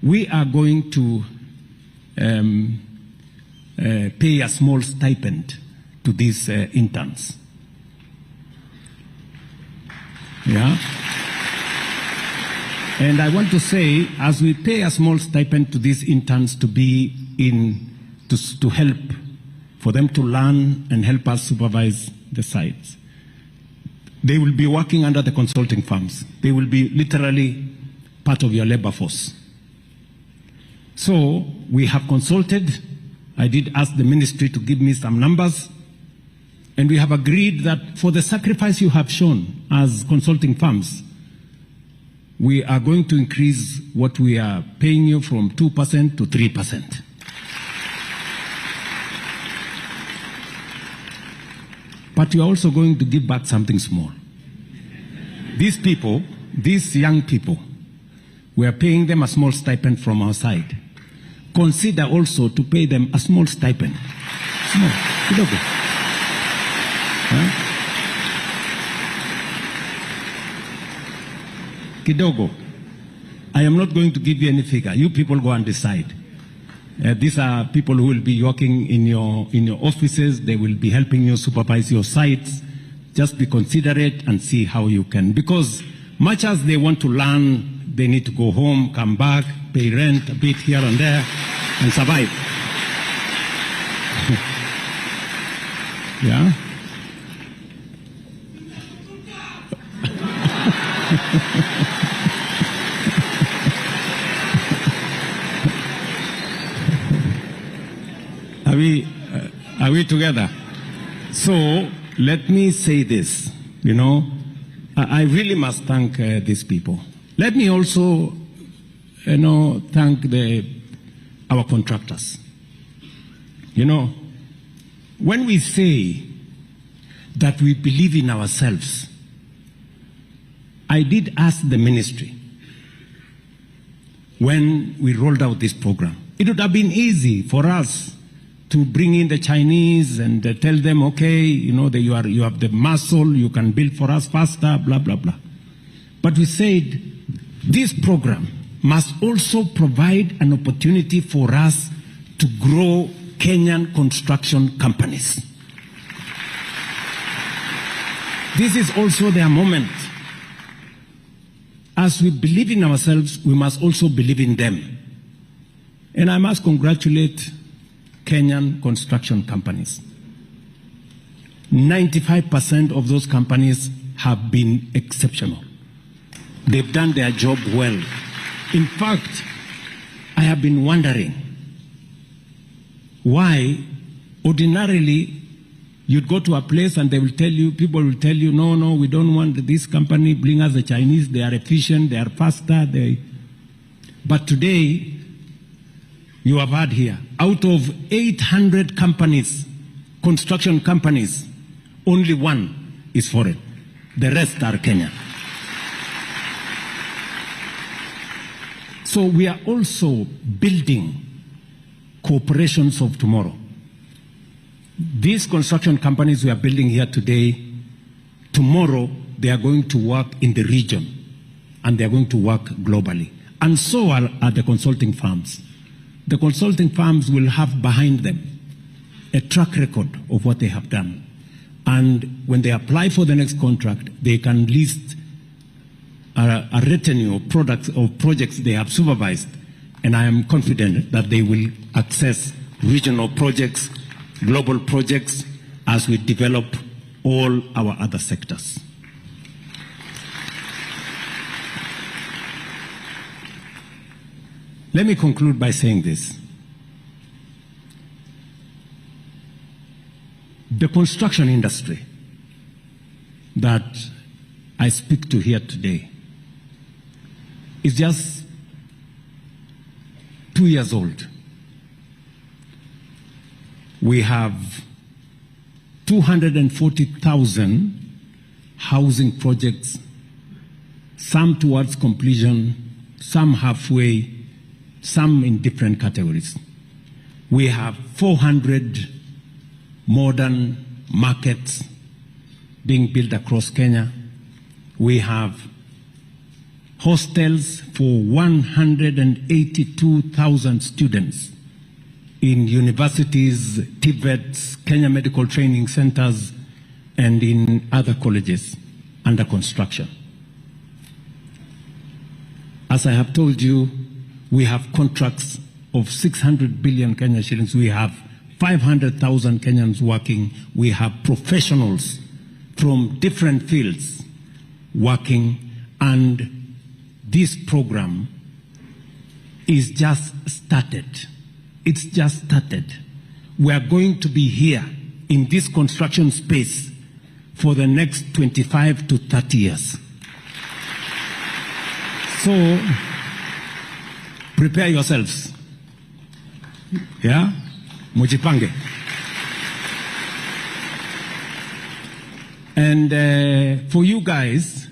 we are going to pay a small stipend to these interns. Yeah. And I want to say, as we pay a small stipend to these interns to be to help, for them to learn and help us supervise the sites, they will be working under the consulting firms. They will be literally part of your labor force. So we have consulted. I did ask the ministry to give me some numbers. And we have agreed that for the sacrifice you have shown as consulting firms, we are going to increase what we are paying you from 2% to 3%. But you are also going to give back something small. These people, these young people, we are paying them a small stipend from our side. Consider also to pay them a small stipend. Small. Kidogo. Huh? Kidogo. I am not going to give you any figure. You people go and decide. These are people who will be working in your offices. They will be helping you supervise your sites. Just be considerate and see how you can. Because much as they want to learn, they need to go home, come back, pay rent a bit here and there, and survive. Yeah? Are we together? So let me say this, I really must thank these people. Let me also, thank our contractors. When we say that we believe in ourselves, I did ask the ministry when we rolled out this program. It would have been easy for us to bring in the Chinese and tell them, okay, that you have the muscle, you can build for us faster, blah, blah, blah. But we said, this program must also provide an opportunity for us to grow Kenyan construction companies. This is also their moment. As we believe in ourselves, we must also believe in them. And I must congratulate Kenyan construction companies. 95% of those companies have been exceptional. They've done their job well. In fact, I have been wondering why ordinarily you'd go to a place and people will tell you, no, we don't want this company, bring us the Chinese, they are efficient, they are faster. But today, you have heard here, out of 800 companies, construction companies, only one is foreign. The rest are Kenyan. So we are also building corporations of tomorrow. These construction companies we are building here today, tomorrow they are going to work in the region and they are going to work globally. And so are the consulting firms. The consulting firms will have behind them a track record of what they have done. And when they apply for the next contract, they can list a retinue of products or projects they have supervised. And I am confident that they will access regional projects, global projects, as we develop all our other sectors. Let me conclude by saying this. The construction industry that I speak to here today is just 2 years old. We have 240,000 housing projects, some towards completion, some halfway, some in different categories. We have 400 modern markets being built across Kenya. We have hostels for 182,000 students in universities, TVETs, Kenya Medical Training Centers, and in other colleges under construction. As I have told you, we have contracts of 600 billion Kenya shillings. We have 500,000 Kenyans working. We have professionals from different fields working, and this program is just started. It's just started. We are going to be here in this construction space for the next 25 to 30 years. So, prepare yourselves. Yeah? Mujipange. And for you guys,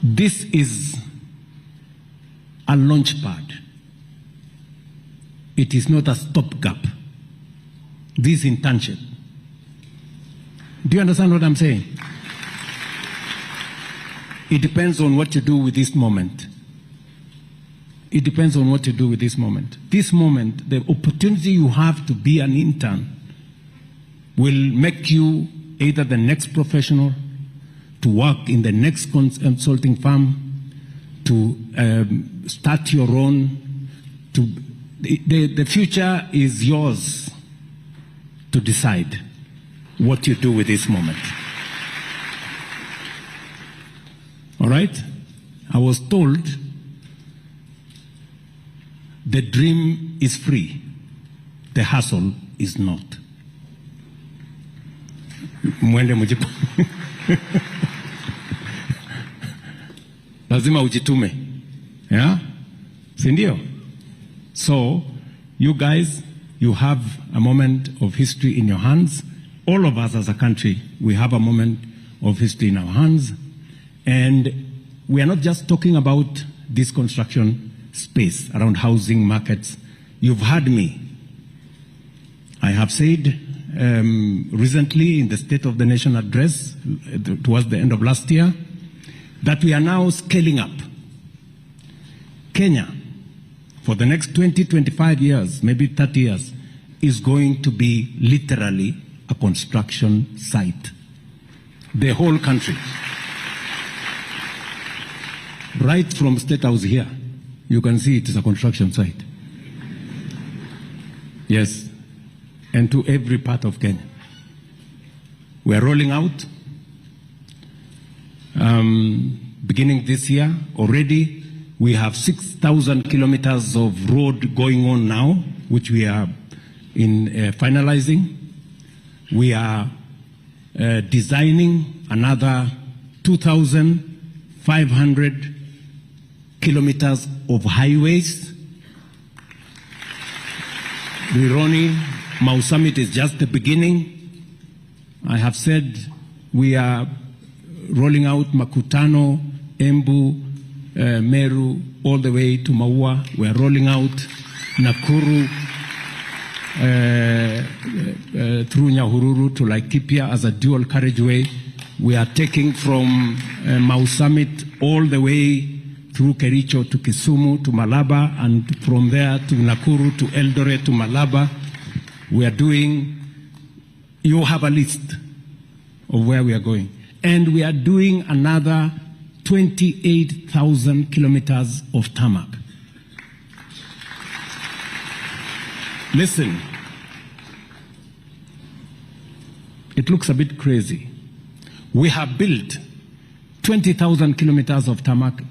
this is a launch pad. It is not a stopgap. This is internship. Do you understand what I'm saying? It depends on what you do with this moment. It depends on what you do with this moment. This moment, the opportunity you have to be an intern will make you either the next professional, to work in the next consulting firm, to start your own. The future is yours to decide what you do with this moment. All right? I was told the dream is free, the hustle is not. Mwende mujipu. Lazima ujitume. Yeah? Sindio? So, you guys, you have a moment of history in your hands. All of us as a country, we have a moment of history in our hands. And we are not just talking about this construction space around housing markets. You've heard me. I have said recently in the State of the Nation address towards the end of last year that we are now scaling up. Kenya, for the next 20, 25 years, maybe 30 years, is going to be literally a construction site. The whole country. Right from State House here, you can see it is a construction site. Yes, and to every part of Kenya. We are rolling out, beginning this year, already we have 6,000 kilometers of road going on now, which we are in finalizing. We are designing another 2,500 kilometers of highways. Rironi, Mau Summit is just the beginning. I have said we are rolling out Makutano, Embu, Meru, all the way to Maua. We are rolling out Nakuru through Nyahururu to Laikipia as a dual carriageway. We are taking from Mau Summit all the way through Kericho to Kisumu to Malaba, and from there to Nakuru to Eldoret to Malaba. We are doing, you have a list of where we are going. And we are doing another 28,000 kilometers of tarmac. Listen, it looks a bit crazy. We have built 20,000 kilometers of tarmac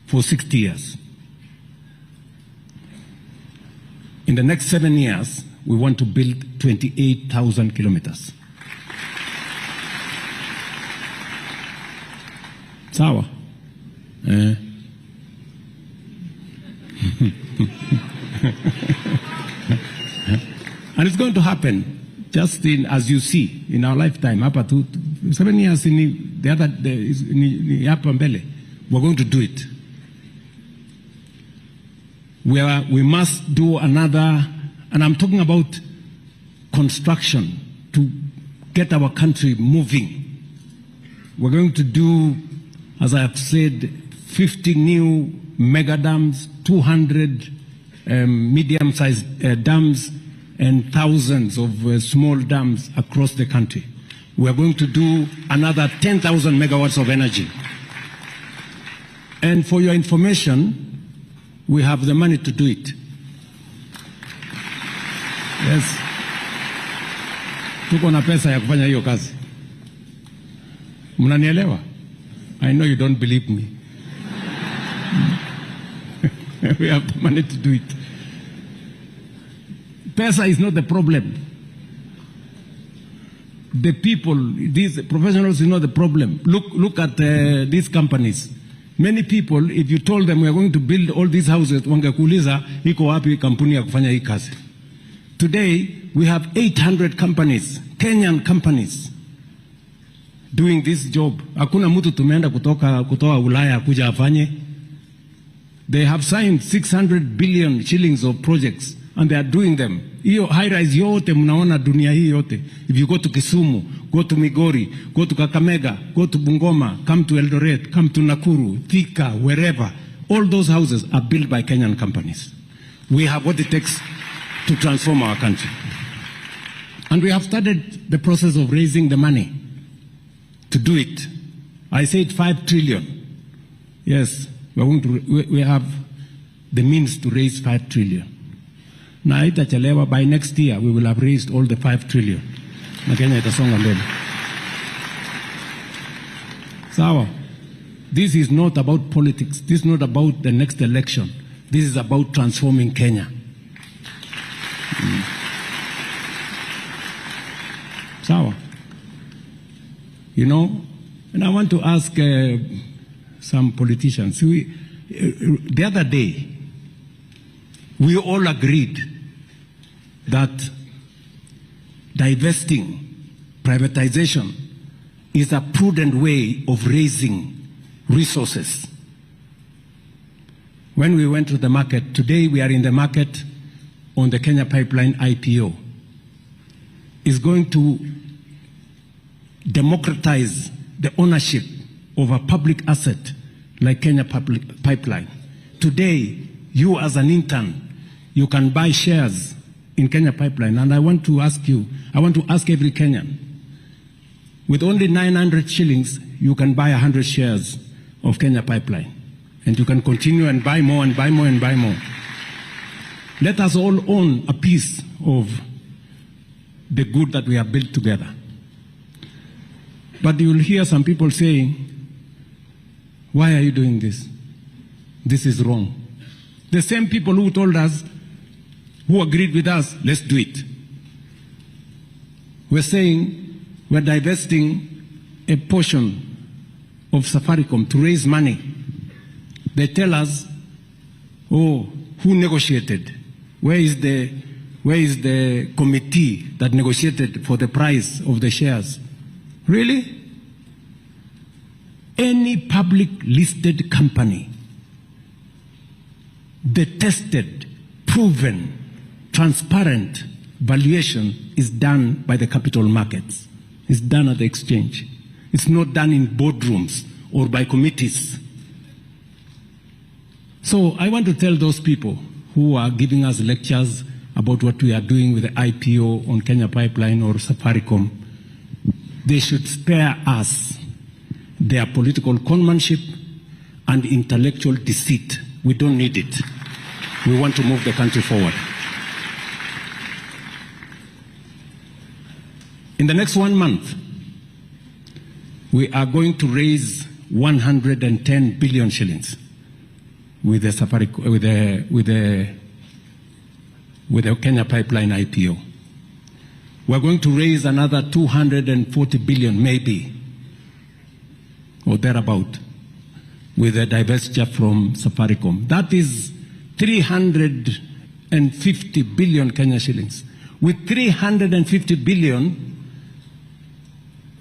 for 60 years. In the next 7 years, we want to build 28,000 kilometers. Sawa. And it's going to happen just in, as you see, in our lifetime. Hapa 7 years in the other, hapa mbele, we're going to do it. We must do another, and I'm talking about construction to get our country moving. We're going to do, as I have said, 50 new mega dams, 200 medium-sized dams, and thousands of small dams across the country. We are going to do another 10,000 megawatts of energy. And for your information, we have the money to do it. Yes. Tuko na pesa ya kufanya hiyo kazi. Mnanielewa? I know you don't believe me. We have the money to do it. Pesa is not the problem. The people, these professionals, is not the problem. Look at these companies. Many people, if you told them we are going to build all these houses, wangekuuliza iko wapi kampuni ya kufanya hii kazi. Today, we have 800 companies, Kenyan companies, doing this job. Hakuna mtu tumeenda kutoa Ulaya kuja afanye. They have signed 600 billion shillings of projects, and they are doing them. Hiyo high-rise yote mnaona dunia hii yote. If you go to Kisumu, go to Migori, go to Kakamega, go to Bungoma, come to Eldoret, come to Nakuru, Thika, wherever, all those houses are built by Kenyan companies. We have what it takes to transform our country. And we have started the process of raising the money to do it. I said 5 trillion. Yes, we have the means to raise 5 trillion. Na itachelewa, by next year we will have raised all the 5 trillion. Na Kenya itasonga mbele. Sawa. This is not about politics. This is not about the next election. This is about transforming Kenya. Sawa. You know, and I want to ask some politicians. The other day, we all agreed that divesting, privatization, is a prudent way of raising resources. When we went to the market, today we are in the market on the Kenya Pipeline IPO. Is going to democratize the ownership of a public asset like Kenya Pipeline. Today, you as an intern, you can buy shares in Kenya Pipeline. And I want to ask you, I want to ask every Kenyan, with only 900 shillings, you can buy 100 shares of Kenya Pipeline. And you can continue and buy more and buy more and buy more. Let us all own a piece of the good that we have built together. But you will hear some people saying, why are you doing this? This is wrong. The same people who told us, who agreed with us, let's do it. We're saying we're divesting a portion of Safaricom to raise money. They tell us, oh, who negotiated? Where is the committee that negotiated for the price of the shares? Really? Any public listed company, the tested, proven, transparent valuation is done by the capital markets. It's done at the exchange. It's not done in boardrooms or by committees. So I want to tell those people who are giving us lectures about what we are doing with the IPO on Kenya Pipeline or Safaricom, they should spare us their political conmanship and intellectual deceit. We don't need it. We want to move the country forward. In the next 1 month, we are going to raise 110 billion shillings with the Kenya Pipeline IPO. We're going to raise another 240 billion, maybe, or thereabout, with a divestiture from Safaricom. That is 350 billion Kenya shillings. With 350 billion,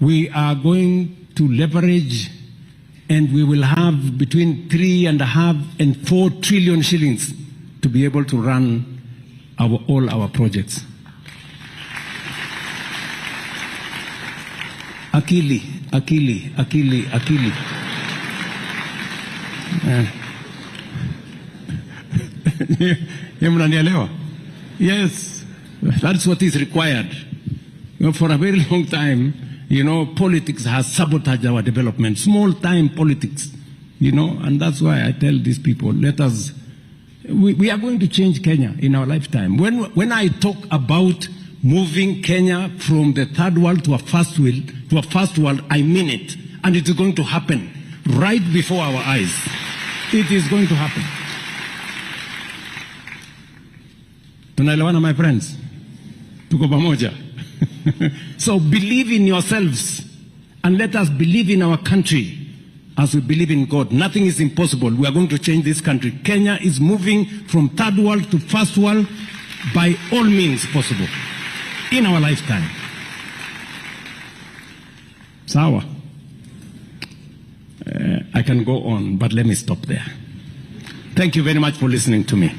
we are going to leverage, and we will have between 3.5 and 4 trillion shillings to be able to run all our projects. Akili. Yes, that's what is required. For a very long time, politics has sabotaged our development, small-time politics, and that's why I tell these people, we are going to change Kenya in our lifetime. When I talk about moving Kenya from the third world to a first world, I mean it, and it is going to happen right before our eyes. It is going to happen. Tunaelewana, my friends? Tuko pamoja. So believe in yourselves and let us believe in our country as we believe in God. Nothing is impossible. We are going to change this country. Kenya is moving from third world to first world by all means possible in our lifetime. Sawa. I can go on, but let me stop there. Thank you very much for listening to me.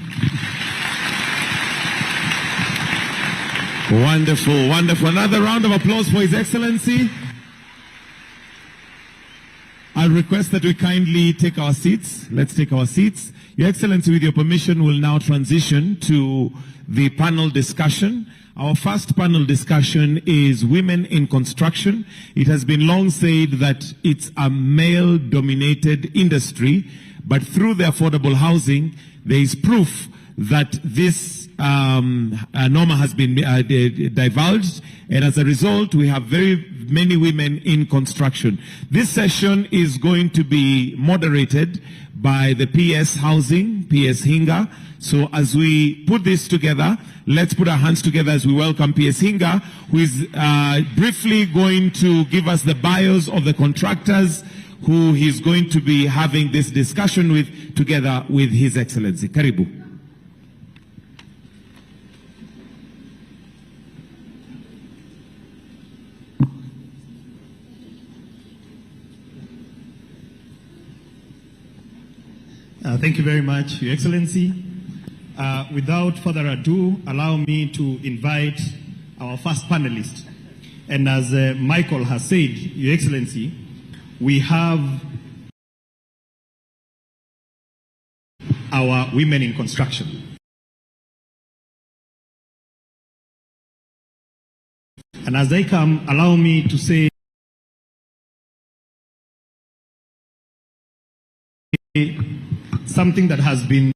Wonderful, wonderful. Another round of applause for His Excellency. I'll request that we kindly take our seats. Let's take our seats. Your Excellency, with your permission, will now transition to the panel discussion. Our first panel discussion is women in construction. It has been long said that it's a male-dominated industry, but through the affordable housing, there is proof that this norma has been divulged, and as a result, we have very many women in construction. This session is going to be moderated by the PS Housing, PS Hinga. So as we put this together, let's put our hands together as we welcome PS Hinga, who is briefly going to give us the bios of the contractors who he's going to be having this discussion with, together with His Excellency. Karibu. Thank you very much, Your Excellency. Without further ado, allow me to invite our first panelist. And as Michael has said, Your Excellency, we have our women in construction. And as they come, allow me to say something that has been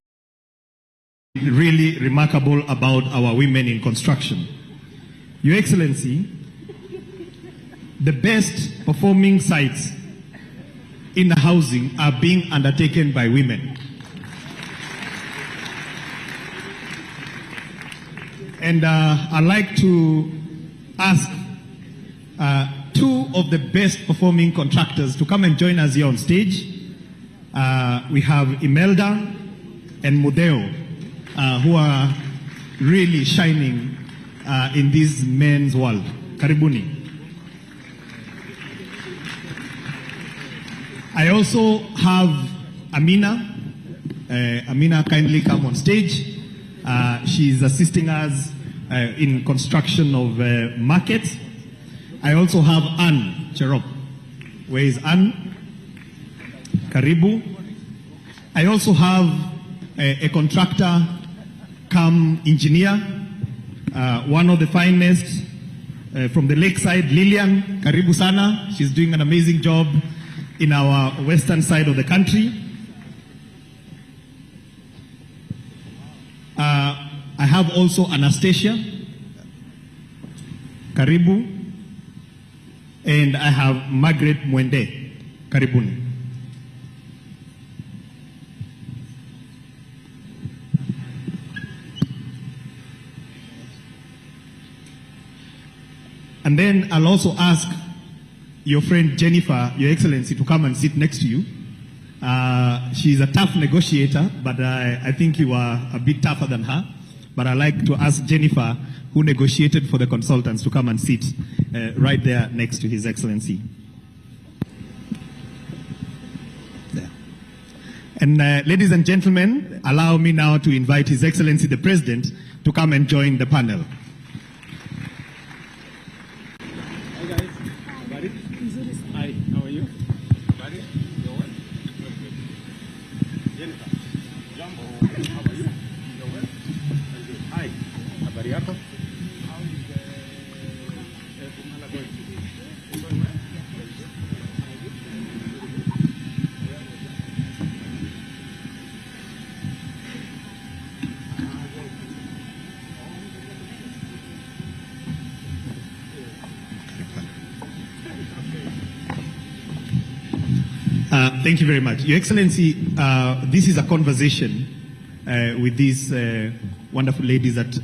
really remarkable about our women in construction. Your Excellency, the best performing sites in the housing are being undertaken by women. And I'd like to ask two of the best performing contractors to come and join us here on stage. We have Imelda and Mudeo, who are really shining in this men's world. Karibuni. I also have Amina. Amina, kindly come on stage. She's assisting us in construction of markets. I also have Anne Cherop. Where is Anne? Karibu. I also have a contractor come engineer, one of the finest from the lakeside, Lillian. Karibu sana. She's doing an amazing job in our western side of the country. I have also Anastasia. Karibu. And I have Margaret Mwende. Karibuni. And then I'll also ask your friend Jennifer, Your Excellency, to come and sit next to you. She's a tough negotiator, but I think you are a bit tougher than her. But I'd like to ask Jennifer, who negotiated for the consultants, to come and sit right there next to His Excellency. There. And ladies and gentlemen, allow me now to invite His Excellency the President to come and join the panel. Hi, how are you? Buddy, you're well? Jennifer, Jambo, how are you? You're well? Very good. Hi, habari yako? How is Bumala going? It's going well? Thank you very much. Your Excellency, this is a conversation with these wonderful ladies that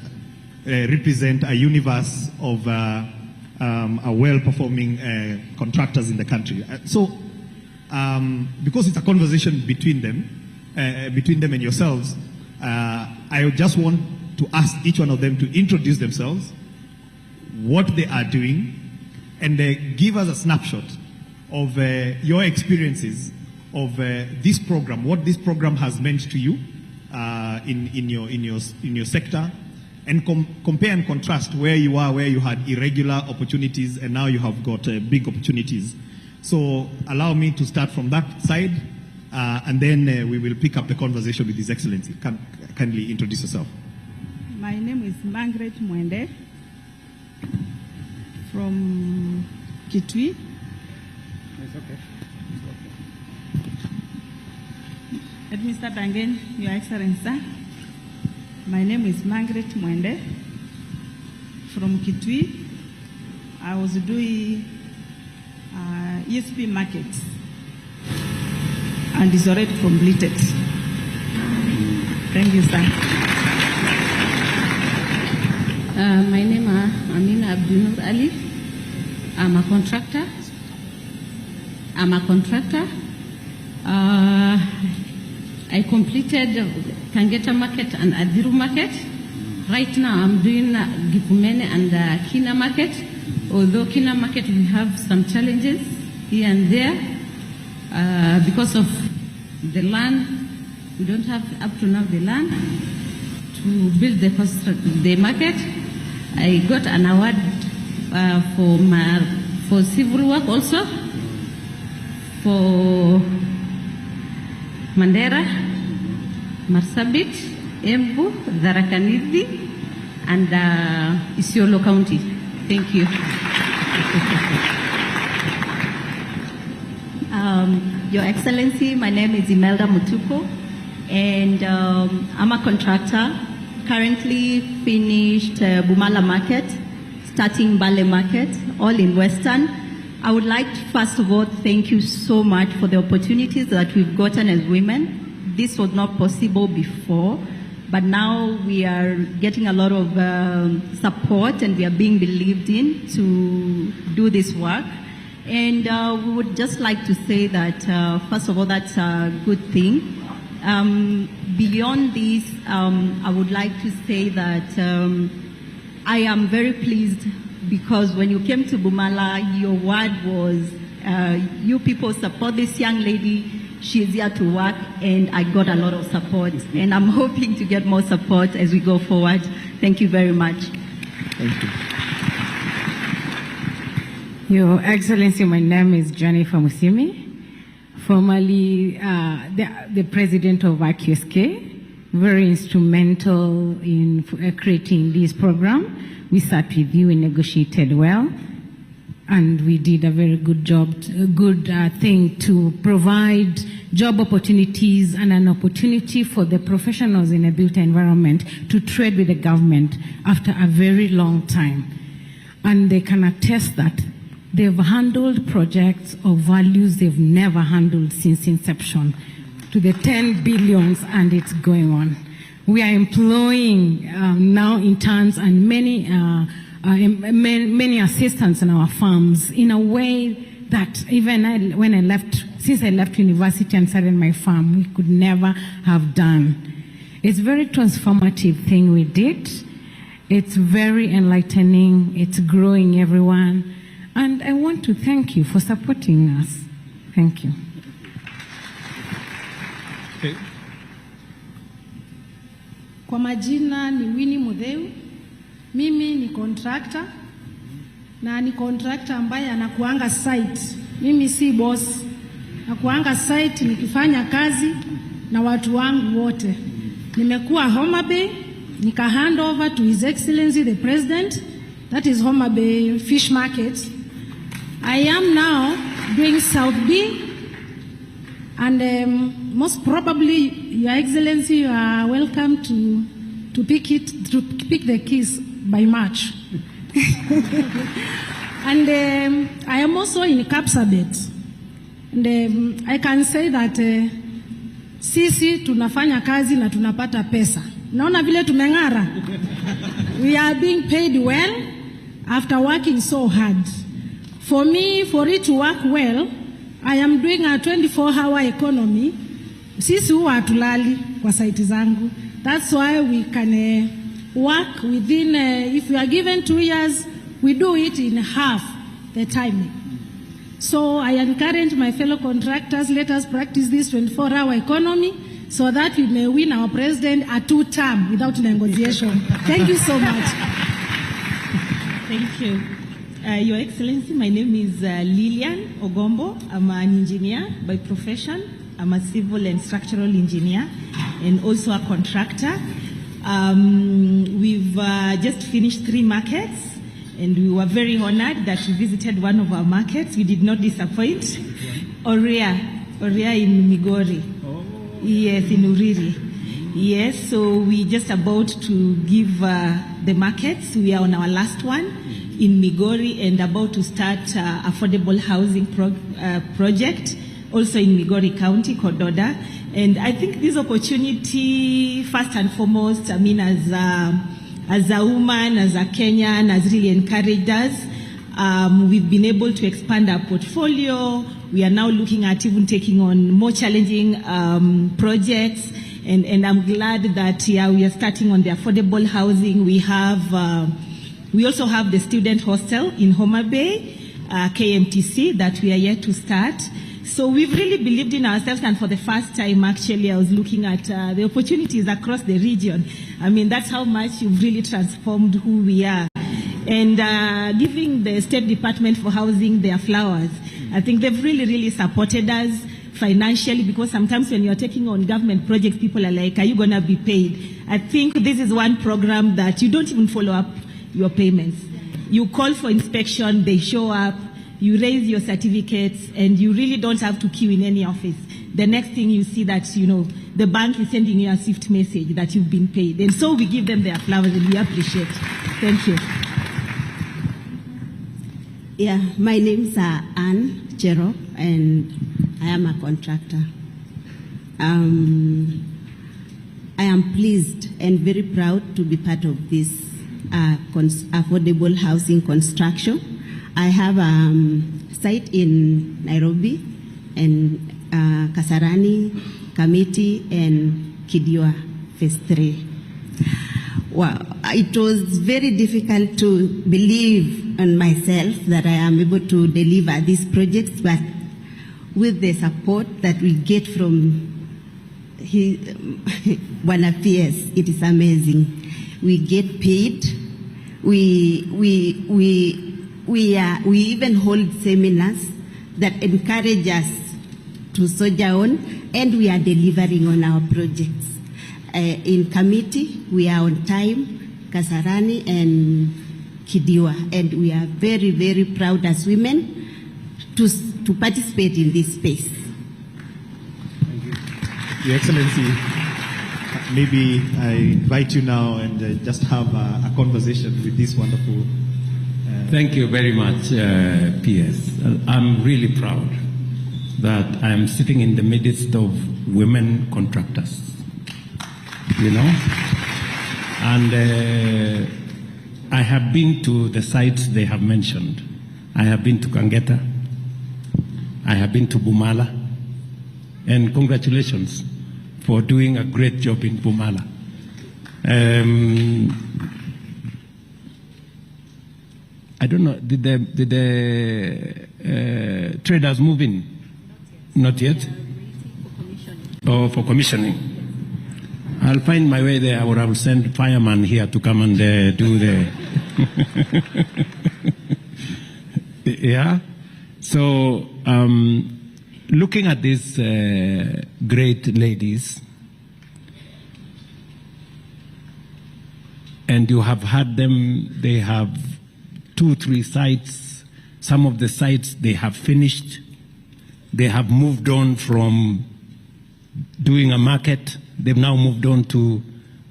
represent a universe of well-performing contractors in the country. Because it's a conversation between them and yourselves, I just want to ask each one of them to introduce themselves, what they are doing, and give us a snapshot of your experiences of this program, what this program has meant to you in your sector, and compare and contrast where you are, where you had irregular opportunities, and now you have got big opportunities. So allow me to start from that side, and then we will pick up the conversation with His Excellency. Kindly introduce yourself. My name is Margaret Mwende from Kitui. It's okay. Let me start again, Your Excellency. My name is Margaret Mwende from Kitui. I was doing ESP markets and it's already completed. Thank you, sir. My name is Amina Abdunur Ali. I'm a contractor. I completed Kangeta market and Adiru market. Right now I'm doing Gipumene and Kina market. Although Kina market we have some challenges here and there because of the land. We don't have up to now the land to build the market. I got an award for civil work also for Mandera, Marsabit, Embu, Dharakanidhi, and Isiolo County. Thank you. Your Excellency, my name is Imelda Mutuko, and I'm a contractor. Currently finished Bumala Market, starting Bale Market, all in Western. I would like to, first of all, thank you so much for the opportunities that we've gotten as women. This was not possible before, but now we are getting a lot of support and we are being believed in to do this work. And we would just like to say that, first of all, that's a good thing. Beyond this, I would like to say that I am very pleased because when you came to Bumala, your word was, you people support this young lady, she is here to work, and I got a lot of support. And I'm hoping to get more support as we go forward. Thank you very much. Thank you. Your Excellency, my name is Jennifer Musimi, formerly the president of IQSK, very instrumental in creating this program. We sat with you and negotiated well, and we did a very good job, a good thing to provide job opportunities and an opportunity for the professionals in a built environment to trade with the government after a very long time. And they can attest that They've handled projects of values they've never handled since inception, to the 10 billions, and it's going on. We are employing now interns and many assistants in our farms in a way that even since I left university and started my farm, we could never have done. It's a very transformative thing we did. It's very enlightening. It's growing everyone. And I want to thank you for supporting us. Thank you. Okay. Kwa majina ni Winnie Mudheu. Mimi ni contractor na ni contractor ambaye anakuanga site. Mimi si boss. Nakuanga site nikifanya kazi na watu wangu wote. Nimekuwa Homa Bay, nika hand over to His Excellency the President. That is Homa Bay Fish Market. I am now doing South B, and most probably, Your Excellency, you are welcome to pick the keys by March. And I am also in Kapsabet, and I can say that sisi tunafanya kazi na tunapata pesa. Naona vile tumeng'ara. We are being paid well after working so hard. For me, for it to work well, I am doing a 24-hour economy. Sisi huwa hatulali kwa site zangu. That's why we can work within, if we are given 2 years, we do it in half the time. So I encourage my fellow contractors, let us practice this 24-hour economy so that we may win our president a 2-term without negotiation. Thank you so much. Thank you. Your Excellency, my name is Lillian Ogombo. I'm an engineer by profession. I'm a civil and structural engineer and also a contractor. We've just finished 3 markets, and we were very honored that we visited one of our markets. We did not disappoint. Oria in Migori. Oh. Yes, in Uriri. Yes, so we're just about to give the markets. We are on our last one in Migori and about to start affordable housing project also in Migori County, Kododa. And I think this opportunity, first and foremost, I mean, as a woman, as a Kenyan, has really encouraged us. We've been able to expand our portfolio. We are now looking at even taking on more challenging projects. And I'm glad that we are starting on the affordable housing. We also have the student hostel in Homa Bay, KMTC, that we are yet to start. So we've really believed in ourselves, and for the first time, actually, I was looking at the opportunities across the region. I mean, that's how much you've really transformed who we are. And giving the State Department for Housing their flowers, I think they've really, really supported us financially, because sometimes when you're taking on government projects, people are like, are you going to be paid? I think this is one program that you don't even follow up your payments. You call for inspection, they show up, you raise your certificates, and you really don't have to queue in any office. The next thing you see that, you know, the bank is sending you a swift message that you've been paid. And so we give them their flowers and we appreciate. Thank you. Yeah, my name's Anne Jero, and I am a contractor. I am pleased and very proud to be part of this affordable housing construction. I have a site in Nairobi, and Kasarani, Kamiti, and Kidiwa, Phase 3. Well, it was very difficult to believe on myself that I am able to deliver these projects, but with the support that we get from Bwana PS, it is amazing. We get paid. We even hold seminars that encourage us to soldier on, and we are delivering on our projects. In Kamiti, we are on time, Kasarani and Kidiwa, and we are very, very proud as women to participate in this space. Thank you. Your Excellency, maybe I invite you now and just have a conversation with this wonderful Thank you very much, PS. I'm really proud that I am sitting in the midst of women contractors, you know. And I have been to the sites they have mentioned. I have been to Kangeta. I have been to Bumala. And congratulations for doing a great job in Bumala. I don't know, did the traders move in? Not yet? Oh, for commissioning. I'll find my way there, or I will send fireman here to come and do the... Yeah? So, looking at these great ladies, and you have had them, they have 2, 3 sites. Some of the sites they have finished. They have moved on from doing a market. They've now moved on to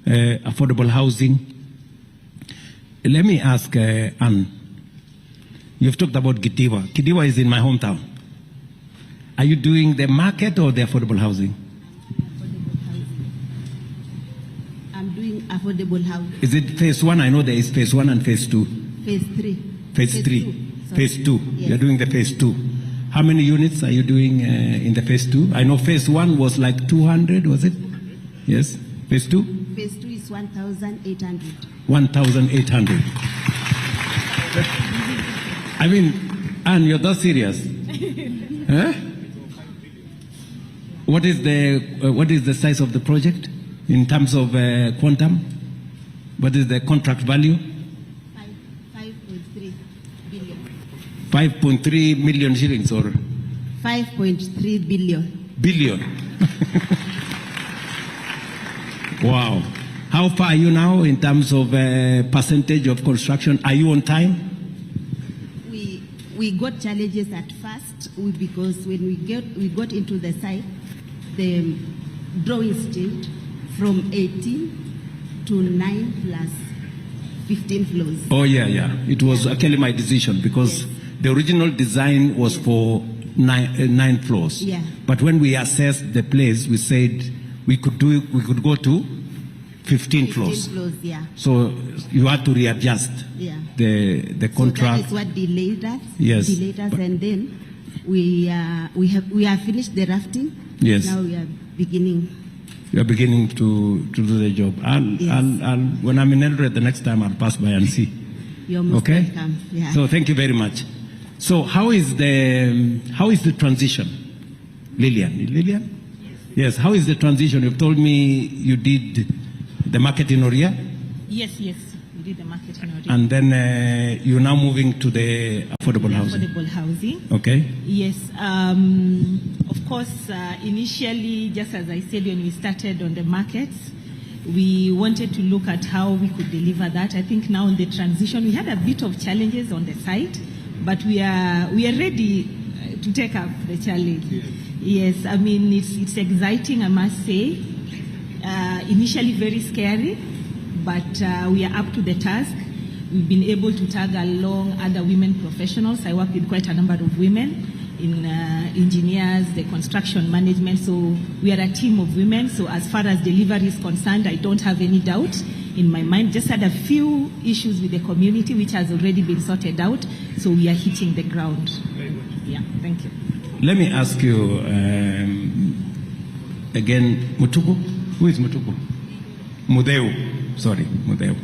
affordable housing. Let me ask Anne. You've talked about Gidiwa. Gidiwa is in my hometown. Are you doing the market or the affordable housing? Affordable housing. I'm doing affordable housing. Is it phase 1? I know there is phase 1 and phase 2. Phase 3. Phase 3. 2. Phase 2. Yes. You're doing the phase 2. How many units are you doing in the phase 2? I know phase 1 was like 200, was it? Yes. Phase 2? Phase 2 is 1,800. 1,800. I mean, Anne, you're that serious? Huh? What is the size of the project in terms of quantum? What is the contract value? 5.3 billion. 5.3 million shillings or? 5.3 billion. Billion. Wow. How far are you now in terms of percentage of construction? Are you on time? We got challenges at first because when we got into the site, the drawings changed from 18 to 9 plus 15 floors. Oh yeah. It was actually my decision because the original design was for 9 floors. Yeah. But when we assessed the place, we said we could go to 15 floors. 15 floors, yeah. So you had to readjust the contract. So that is what delayed us. Yes. And then we have finished the rafting. Yes. Now we are beginning. You are beginning to do the job. I'll when I'm in Eldoret the next time, I'll pass by and see. You're most welcome. Yeah. So thank you very much. So how is the transition, Lillian? Yes. How is the transition? You've told me you did the market in Oria. Yes, we did the market in Oria. And then you're now moving to the affordable housing. Affordable housing. Okay. Yes. Of course, initially, just as I said, when we started on the markets, we wanted to look at how we could deliver that. I think now in the transition, we had a bit of challenges on the site, but we are ready to take up the challenge. Yes, I mean, it's exciting, I must say. Initially very scary, but we are up to the task. We've been able to tag along other women professionals. I work with quite a number of women in engineers, the construction management. So we are a team of women. So as far as delivery is concerned, I don't have any doubt in my mind. Just had a few issues with the community, which has already been sorted out. So we are hitting the ground. Yeah, thank you. Let me ask you again, Mutuku? Who is Mutuku? Mudeu. Sorry, Mudeu.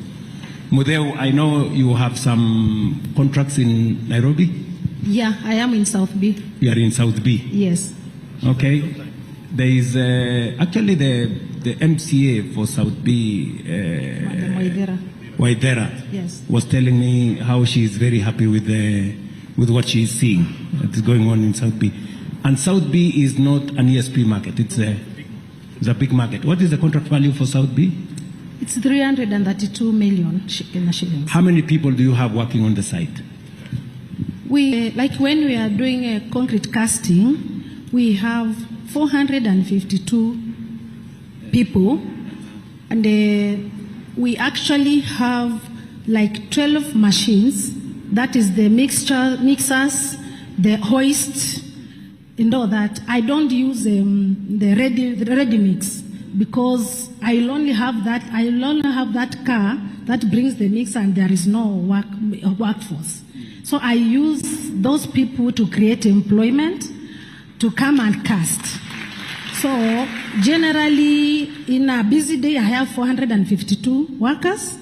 Mudeu, I know you have some contracts in Nairobi? Yeah, I am in South B. You are in South B? Yes. Okay. There is actually the MCA for South B, Waidera, yes, was telling me how she is very happy with what she is seeing that is going on in South B. And South B is not an ESP market, it's a big market. What is the contract value for South B? It's 332 million shillings. How many people do you have working on the site? We, like when we are doing a concrete casting, we have 452 people, and we actually have like 12 machines That is the mixers, the hoist, and all that. I don't use the ready mix because I'll only have that car that brings the mix and there is no workforce. So I use those people to create employment to come and cast. So generally in a busy day I have 452 workers.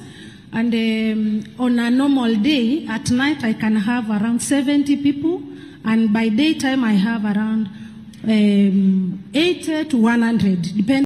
And on a normal day, at night, I can have around 70 people. And by daytime, I have around 80 to 100, depending.